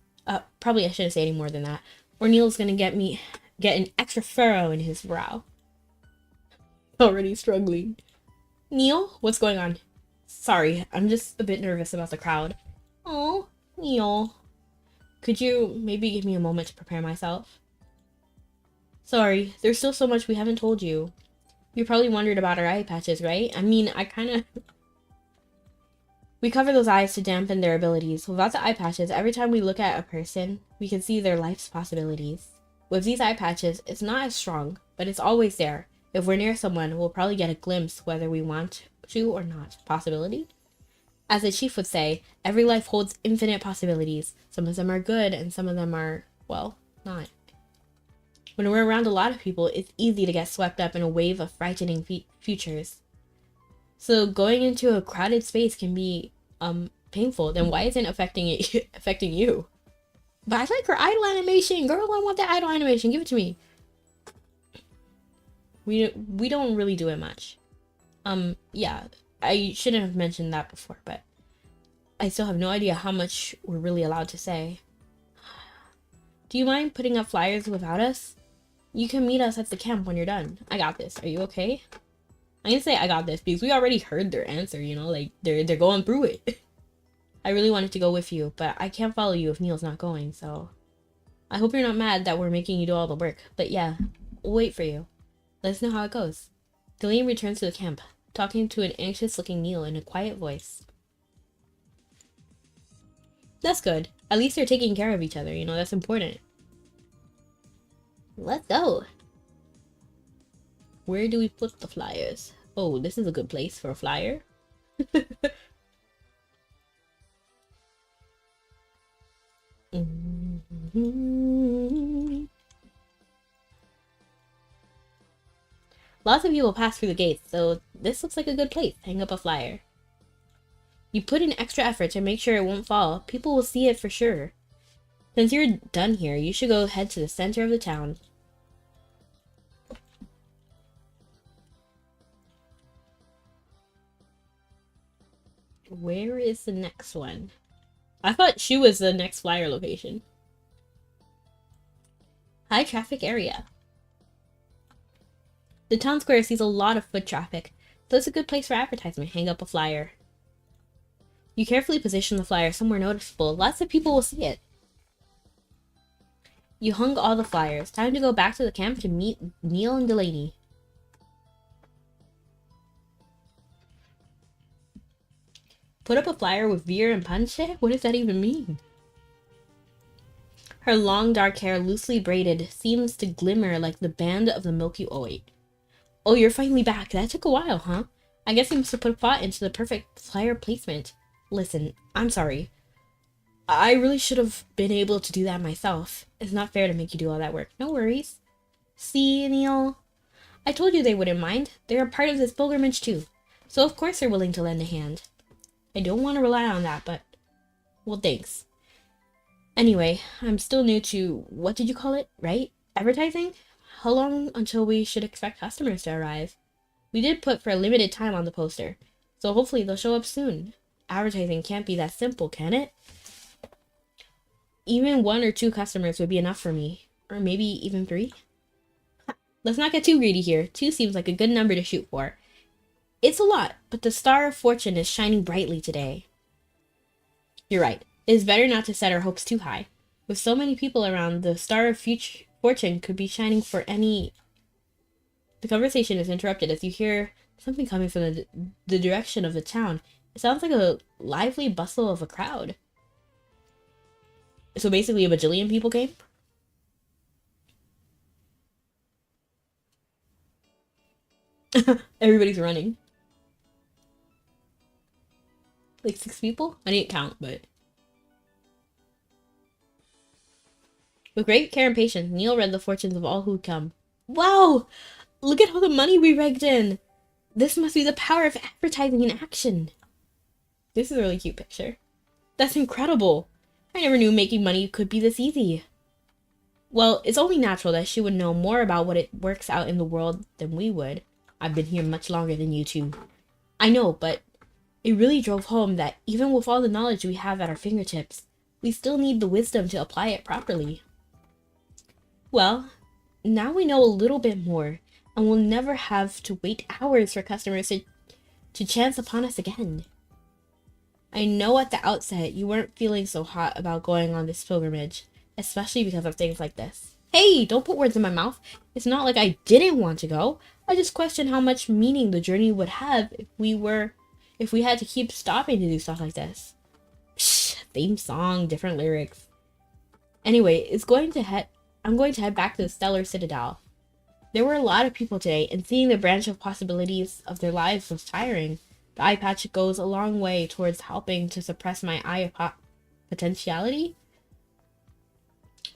[SPEAKER 1] Probably I shouldn't say any more than that, or Neil's gonna get an extra furrow in his brow. Already struggling. Neil, what's going on? Sorry, I'm just a bit nervous about the crowd. Oh, Neil. Could you maybe give me a moment to prepare myself? Sorry, there's still so much we haven't told you. You probably wondered about our eye patches, right? I mean, We cover those eyes to dampen their abilities. Without the eye patches, every time we look at a person, we can see their life's possibilities. With these eye patches, it's not as strong, but it's always there. If we're near someone, we'll probably get a glimpse whether we want to or not. Possibility? As the chief would say, every life holds infinite possibilities. Some of them are good and some of them are, well, not. When we're around a lot of people, it's easy to get swept up in a wave of frightening futures. So going into a crowded space can be painful. Then why isn't affecting you? But I like her idol animation. Girl, I want that idol animation. Give it to me. We don't really do it much. Yeah, I shouldn't have mentioned that before, but I still have no idea how much we're really allowed to say. Do you mind putting up flyers without us? You can meet us at the camp when you're done. I got this. Are you okay? I'm gonna say I got this because we already heard their answer, you know, like they're going through it. I really wanted to go with you, but I can't follow you if Neil's not going, so I hope you're not mad that we're making you do all the work. But yeah, we'll wait for you. Let us know how it goes. Delaney returns to the camp, talking to an anxious-looking Neil in a quiet voice. That's good. At least they're taking care of each other, you know, that's important. Let's go. Where do we put the flyers? Oh, this is a good place for a flyer. Lots of people pass through the gates, so this looks like a good place. Hang up a flyer. You put in extra effort to make sure it won't fall. People will see it for sure. Since you're done here, you should go head to the center of the town. Where is the next one? I thought she was the next flyer location. High traffic area. The town square sees a lot of foot traffic, so it's a good place for advertisement. Hang up a flyer. You carefully position the flyer somewhere noticeable. Lots of people will see it. You hung all the flyers. Time to go back to the camp to meet Neil and Delaney. Put up a flyer with beer and punch it? What does that even mean? Her long dark hair, loosely braided, seems to glimmer like the band of the Milky Way. Oh, you're finally back. That took a while, huh? I guess you must have put thought into the perfect flyer placement. Listen, I'm sorry. I really should have been able to do that myself. It's not fair to make you do all that work. No worries. See, Neil? I told you they wouldn't mind. They're a part of this pilgrimage too. So of course they're willing to lend a hand. I don't want to rely on that, but... well, thanks. Anyway, I'm still new to... what did you call it, right? Advertising? How long until we should expect customers to arrive? We did put for a limited time on the poster, so hopefully they'll show up soon. Advertising can't be that simple, can it? Even 1 or 2 customers would be enough for me. Or maybe even 3? Let's not get too greedy here. 2 seems like a good number to shoot for. It's a lot, but the star of fortune is shining brightly today. You're right. It is better not to set our hopes too high. With so many people around, the star of fortune could be shining for any... The conversation is interrupted as you hear something coming from the direction of the town. It sounds like a lively bustle of a crowd. So basically a bajillion people came? Everybody's running. Like 6 people? I didn't count, but... With great care and patience, Neil read the fortunes of all who'd come. Wow! Look at all the money we raked in! This must be the power of advertising in action. This is a really cute picture. That's incredible! I never knew making money could be this easy. Well, it's only natural that she would know more about what it works out in the world than we would. I've been here much longer than you two. I know, but it really drove home that even with all the knowledge we have at our fingertips, we still need the wisdom to apply it properly. Well, now we know a little bit more, and we'll never have to wait hours for customers to chance upon us again. I know at the outset you weren't feeling so hot about going on this pilgrimage, especially because of things like this. Hey, don't put words in my mouth. It's not like I didn't want to go. I just questioned how much meaning the journey would have if we had to keep stopping to do stuff like this. Psh, theme song, different lyrics. Anyway, I'm going to head back to the Stellar Citadel. There were a lot of people today, and seeing the branch of possibilities of their lives was tiring. The eye patch goes a long way towards helping to suppress my eye potentiality.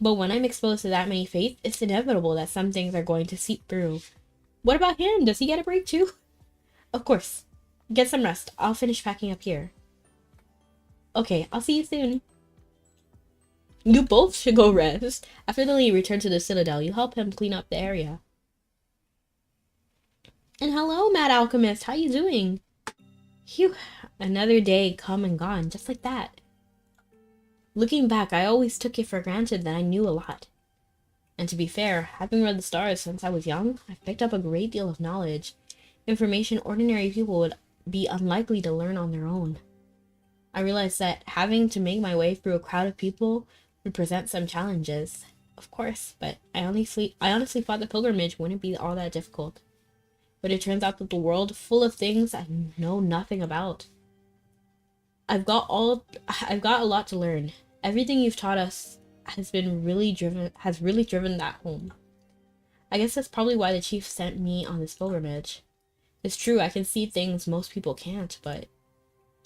[SPEAKER 1] But when I'm exposed to that many fates, it's inevitable that some things are going to seep through. What about him? Does he get a break too? Of course. Get some rest. I'll finish packing up here. Okay, I'll see you soon. You both should go rest. After Lily returns to the Citadel, you help him clean up the area. And hello, Mad Alchemist. How you doing? Phew. Another day come and gone, just like that. Looking back, I always took it for granted that I knew a lot. And to be fair, having read the stars since I was young, I've picked up a great deal of knowledge. Information ordinary people would be unlikely to learn on their own. I realized that having to make my way through a crowd of people would present some challenges, of course, but I honestly thought the pilgrimage wouldn't be all that difficult. But it turns out that the world full of things I know nothing about. I've got a lot to learn. Everything you've taught us has really driven that home. I guess that's probably why the chief sent me on this pilgrimage. It's true, I can see things most people can't, but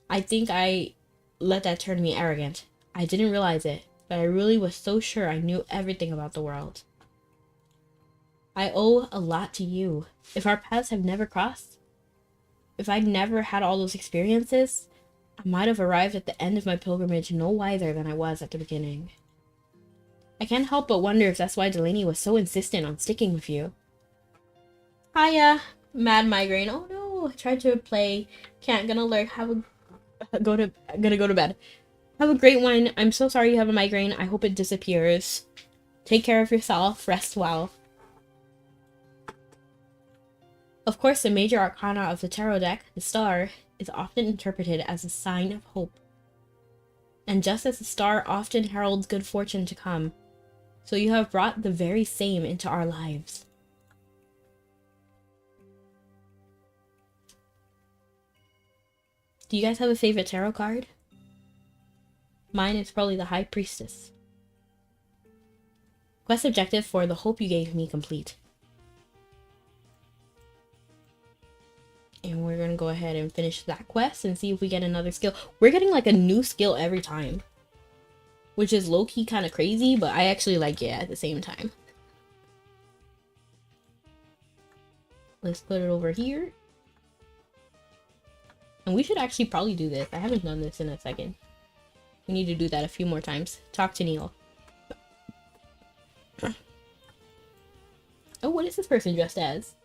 [SPEAKER 1] I think I let that turn me arrogant. I didn't realize it, but I really was so sure I knew everything about the world. I owe a lot to you. If our paths have never crossed, if I'd never had all those experiences, I might have arrived at the end of my pilgrimage no wiser than I was at the beginning. I can't help but wonder if that's why Delaney was so insistent on sticking with you. Hiya, mad migraine. Oh no, I tried to play. Can't, gonna alert. I'm gonna go to bed. Have a great one. I'm so sorry you have a migraine. I hope it disappears. Take care of yourself. Rest well. Of course, the major arcana of the tarot deck, the star, is often interpreted as a sign of hope. And just as the star often heralds good fortune to come, So you have brought the very same into our lives. Do you guys have a favorite tarot card? Mine is probably the High Priestess. Quest objective for the hope you gave me complete. And we're gonna go ahead and finish that quest and see if we get another skill. We're getting like a new skill every time, which is low-key kind of crazy, but I actually like it at the same time. Let's put it over here. And we should actually probably do this. I haven't done this in a second. We need to do that a few more times. Talk to Neil. Oh, what is this person dressed as?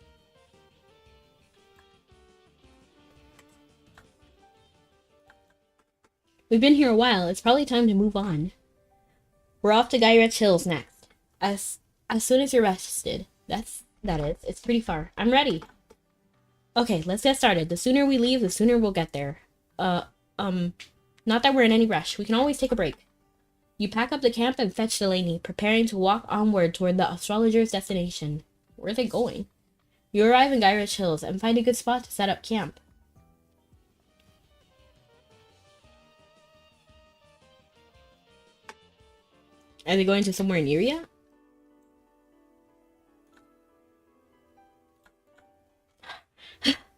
[SPEAKER 1] We've been here a while. It's probably time to move on. We're off to Gyrich Hills next. As soon as you're rested. That is. It's pretty far. I'm ready. Okay, let's get started. The sooner we leave, the sooner we'll get there. Not that we're in any rush. We can always take a break. You pack up the camp and fetch Delaney, preparing to walk onward toward the Astrologer's destination. Where are they going? You arrive in Gyrich Hills and find a good spot to set up camp. Are they going to somewhere near you?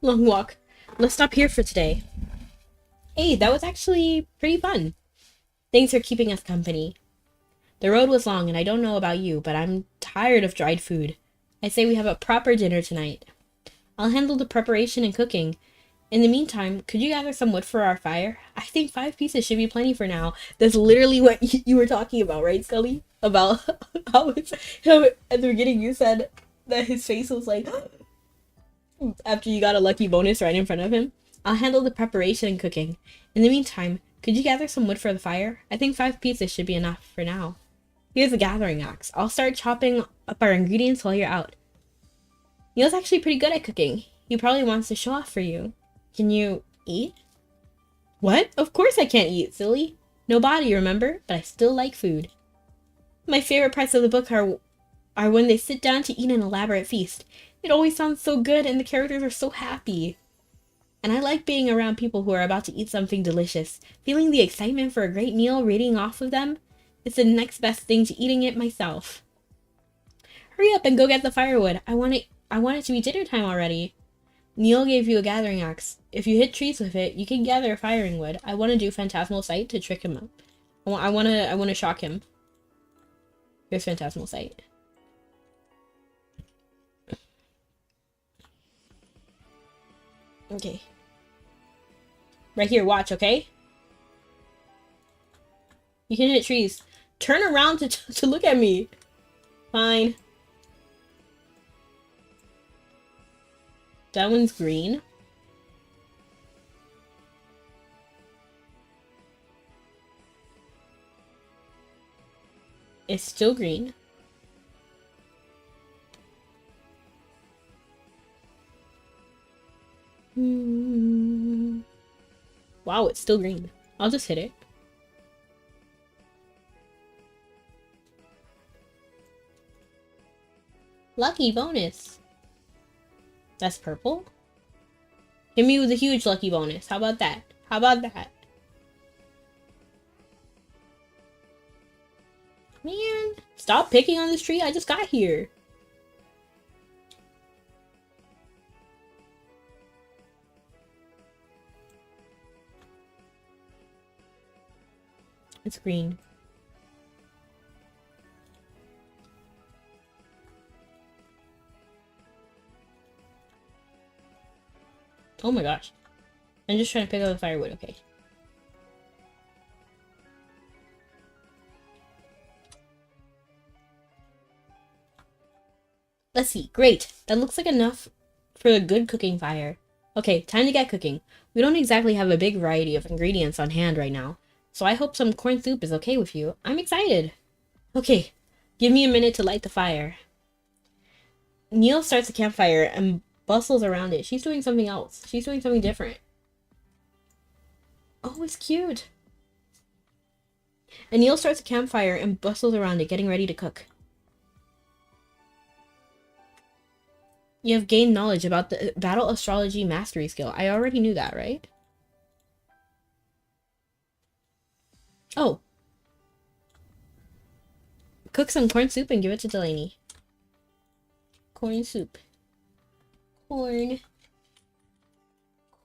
[SPEAKER 1] Long walk. Let's stop here for today. Hey, that was actually pretty fun. Thanks for keeping us company. The road was long, and I don't know about you, but I'm tired of dried food. I say we have a proper dinner tonight. I'll handle the preparation and cooking. In the meantime, could you gather some wood for our fire? I think 5 pieces should be plenty for now. That's literally what you were talking about, right, Scully? About how at the beginning you said that his face was like... after you got a lucky bonus right in front of him. I'll handle the preparation and cooking. In the meantime, could you gather some wood for the fire? I think 5 pieces should be enough for now. Here's a gathering axe. I'll start chopping up our ingredients while you're out. Neil's actually pretty good at cooking. He probably wants to show off for you. Can you eat? What? Of course I can't eat, silly. No body, remember? But I still like food. My favorite parts of the book are when they sit down to eat an elaborate feast. It always sounds so good and the characters are so happy. And I like being around people who are about to eat something delicious. Feeling the excitement for a great meal radiating off of them. It's the next best thing to eating it myself. Hurry up and go get the firewood. I want it to be dinner time already. Neil gave you a gathering axe. If you hit trees with it, you can gather firing wood. I want to do Phantasmal Sight to trick him up. I want to shock him. Here's Phantasmal Sight. Okay. Right here, watch, okay? You can hit trees. Turn around to look at me. Fine. That one's green. It's still green. Wow, it's still green. I'll just hit it. Lucky bonus. That's purple. Give me the huge lucky bonus. How about that? How about that? Man, stop picking on this tree. I just got here. It's green. Oh my gosh. I'm just trying to pick up the firewood, okay. Let's see. Great. That looks like enough for a good cooking fire. Okay, time to get cooking. We don't exactly have a big variety of ingredients on hand right now, so I hope some corn soup is okay with you. I'm excited. Okay, give me a minute to light the fire. Neil starts a campfire and bustles around it. She's doing something else. She's doing something different. Oh, it's cute. And Neil starts a campfire and bustles around it, getting ready to cook. You have gained knowledge about the battle astrology mastery skill. I already knew that, right? Oh. Cook some corn soup and give it to Delaney. Corn soup. Corn.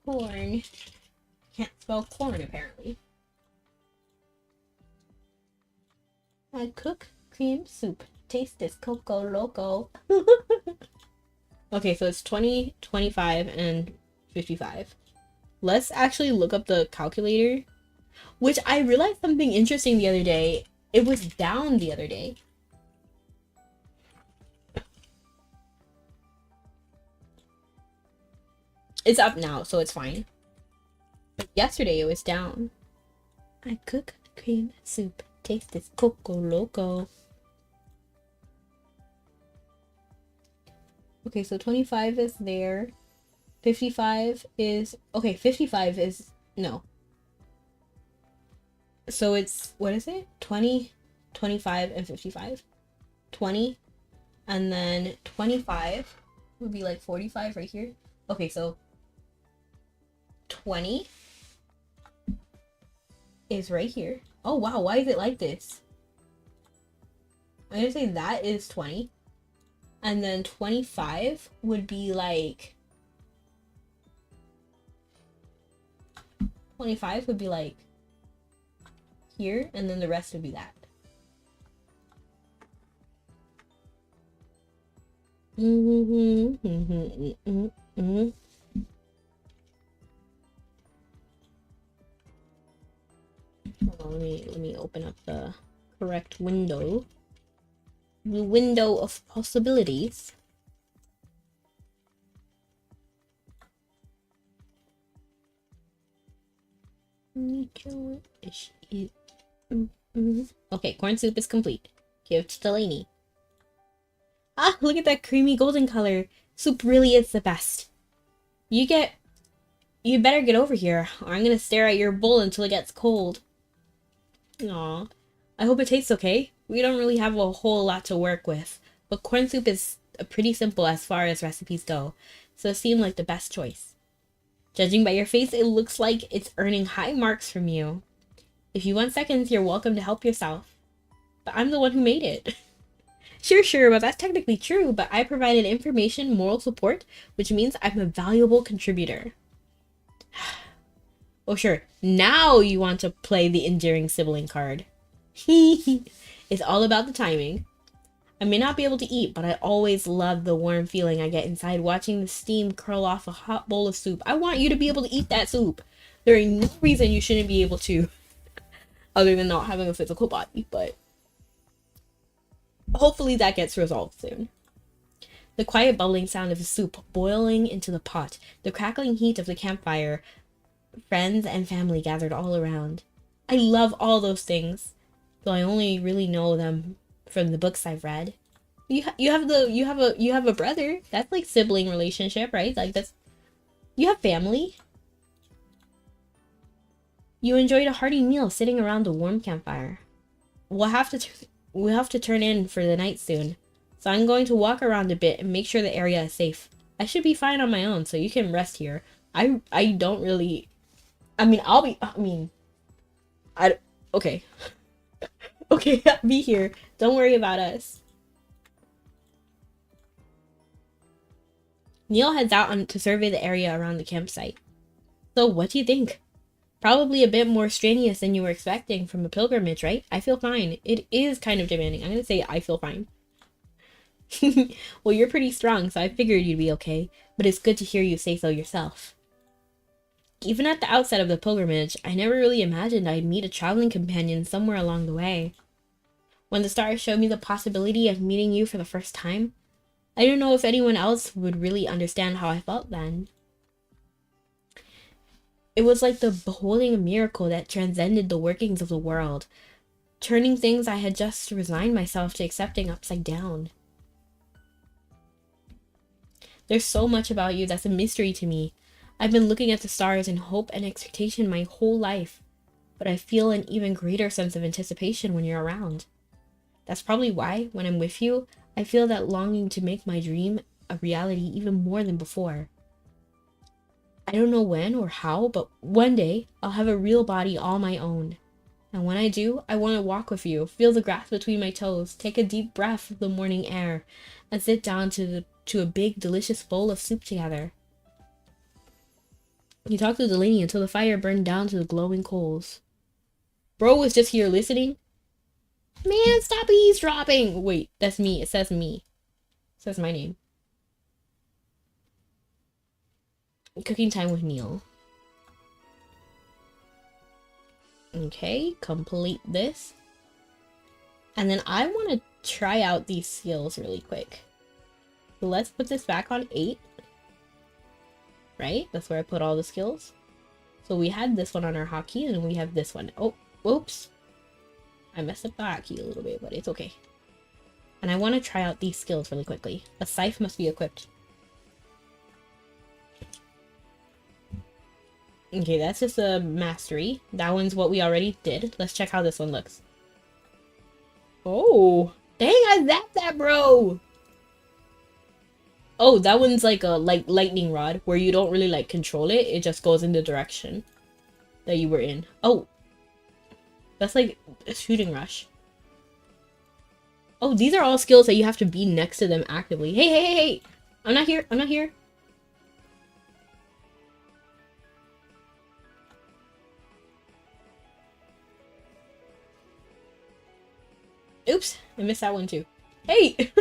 [SPEAKER 1] Corn. Can't spell corn, apparently. I cook cream soup. Taste this Coco Loco. Okay, so it's 20, 25, and 55. Let's actually look up the calculator. Which I realized something interesting the other day. It was down the other day. It's up now, so it's fine. But yesterday it was down. I cook cream soup. Taste this Coco Loco. Okay, so 25 is there. 55 is... Okay, 55 is... No. So it's... What is it? 20, 25, and 55. 20. And then 25 would be like 45 right here. Okay, so 20 is right here. Oh, wow. Why is it like this? I'm going to say that is 20. And then 25 would be like... 25 would be like here. And then the rest would be that. Hold on, let me open up the correct window. The window of possibilities. Okay, corn soup is complete. Give to Delaney. Ah, look at that creamy golden color. Soup really is the best. You better get over here, or I'm gonna stare at your bowl until it gets cold. Aw. I hope it tastes okay. We don't really have a whole lot to work with, but corn soup is pretty simple as far as recipes go, so it seemed like the best choice. Judging by your face, it looks like it's earning high marks from you. If you want seconds, you're welcome to help yourself. But I'm the one who made it. Sure, well that's technically true, but I provided information, moral support, which means I'm a valuable contributor. Oh sure, now you want to play the endearing sibling card. It's all about the timing. I may not be able to eat, but I always love the warm feeling I get inside watching the steam curl off a hot bowl of soup. I want you to be able to eat that soup. There ain't no reason you shouldn't be able to, other than not having a physical body, but hopefully that gets resolved soon. The quiet bubbling sound of the soup boiling into the pot, the crackling heat of the campfire, friends and family gathered all around. I love all those things, though I only really know them from the books I've read. You have a brother. That's like sibling relationship, right? Like you have family. You enjoyed a hearty meal sitting around a warm campfire. We'll have to turn in for the night soon, so I'm going to walk around a bit and make sure the area is safe. I should be fine on my own, so you can rest here. I don't really. Okay. Okay, I'll be here. Don't worry about us. Neil heads out to survey the area around the campsite. So, what do you think? Probably a bit more strenuous than you were expecting from a pilgrimage, right? I feel fine. It is kind of demanding. I'm gonna say I feel fine. Well, you're pretty strong, so I figured you'd be okay. But it's good to hear you say so yourself. Even at the outset of the pilgrimage, I never really imagined I'd meet a traveling companion somewhere along the way. When the stars showed me the possibility of meeting you for the first time, I don't know if anyone else would really understand how I felt then. It was like the beholding a miracle that transcended the workings of the world, turning things I had just resigned myself to accepting upside down. There's so much about you that's a mystery to me. I've been looking at the stars in hope and expectation my whole life, but I feel an even greater sense of anticipation when you're around. That's probably why, when I'm with you, I feel that longing to make my dream a reality even more than before. I don't know when or how, but one day I'll have a real body all my own. And when I do, I want to walk with you, feel the grass between my toes, take a deep breath of the morning air, and sit down to a big, delicious bowl of soup together. He talked to Delaney until the fire burned down to the glowing coals. Bro was just here listening. Man, stop eavesdropping! Wait, that's me. It says me. It says my name. Cooking time with Neil. Okay, complete this. And then I want to try out these skills really quick. So let's put this back on 8. Right? That's where I put all the skills. So we had this one on our hotkey, and we have this one. Oh, oops. I messed up the hotkey a little bit, but it's okay. And I want to try out these skills really quickly. A scythe must be equipped. Okay, that's just a mastery. That one's what we already did. Let's check how this one looks. Oh, dang, I zapped that, bro. Oh, that one's like a lightning rod where you don't really like control it. It just goes in the direction that you were in. Oh, that's like a shooting rush. Oh, these are all skills that you have to be next to them actively. Hey, hey, hey, hey. I'm not here. I'm not here. Oops, I missed that one too. Hey!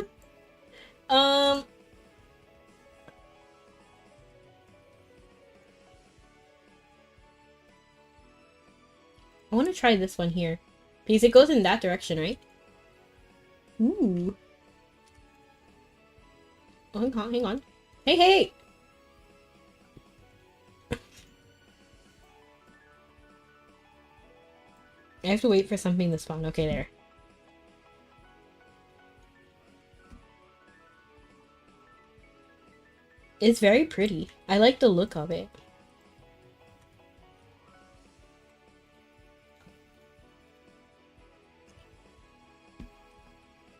[SPEAKER 1] I want to try this one here. Because it goes in that direction, right? Ooh. Oh, hang on, hang on. Hey, hey! I have to wait for something to spawn. Okay, there. It's very pretty. I like the look of it.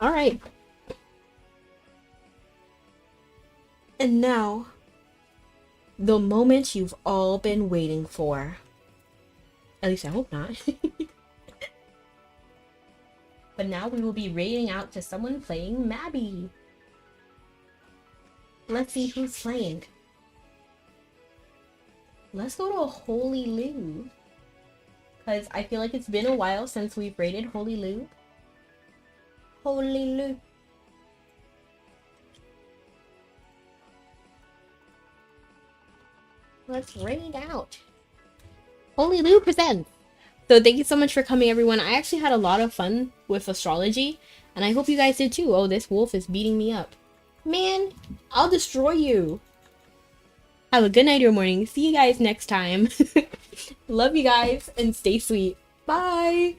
[SPEAKER 1] Alright. And now, the moment you've all been waiting for. At least I hope not. But now we will be raiding out to someone playing Mabby. Let's see who's playing. Let's go to Holy Lou. Because I feel like it's been a while since we've raided Holy Lou. Holy Lou. Let's raid out. Holy Lou presents. So thank you so much for coming, everyone. I actually had a lot of fun with astrology. And I hope you guys did too. Oh, this wolf is beating me up. Man, I'll destroy you. Have a good night or morning. See you guys next time. Love you guys and stay sweet. Bye.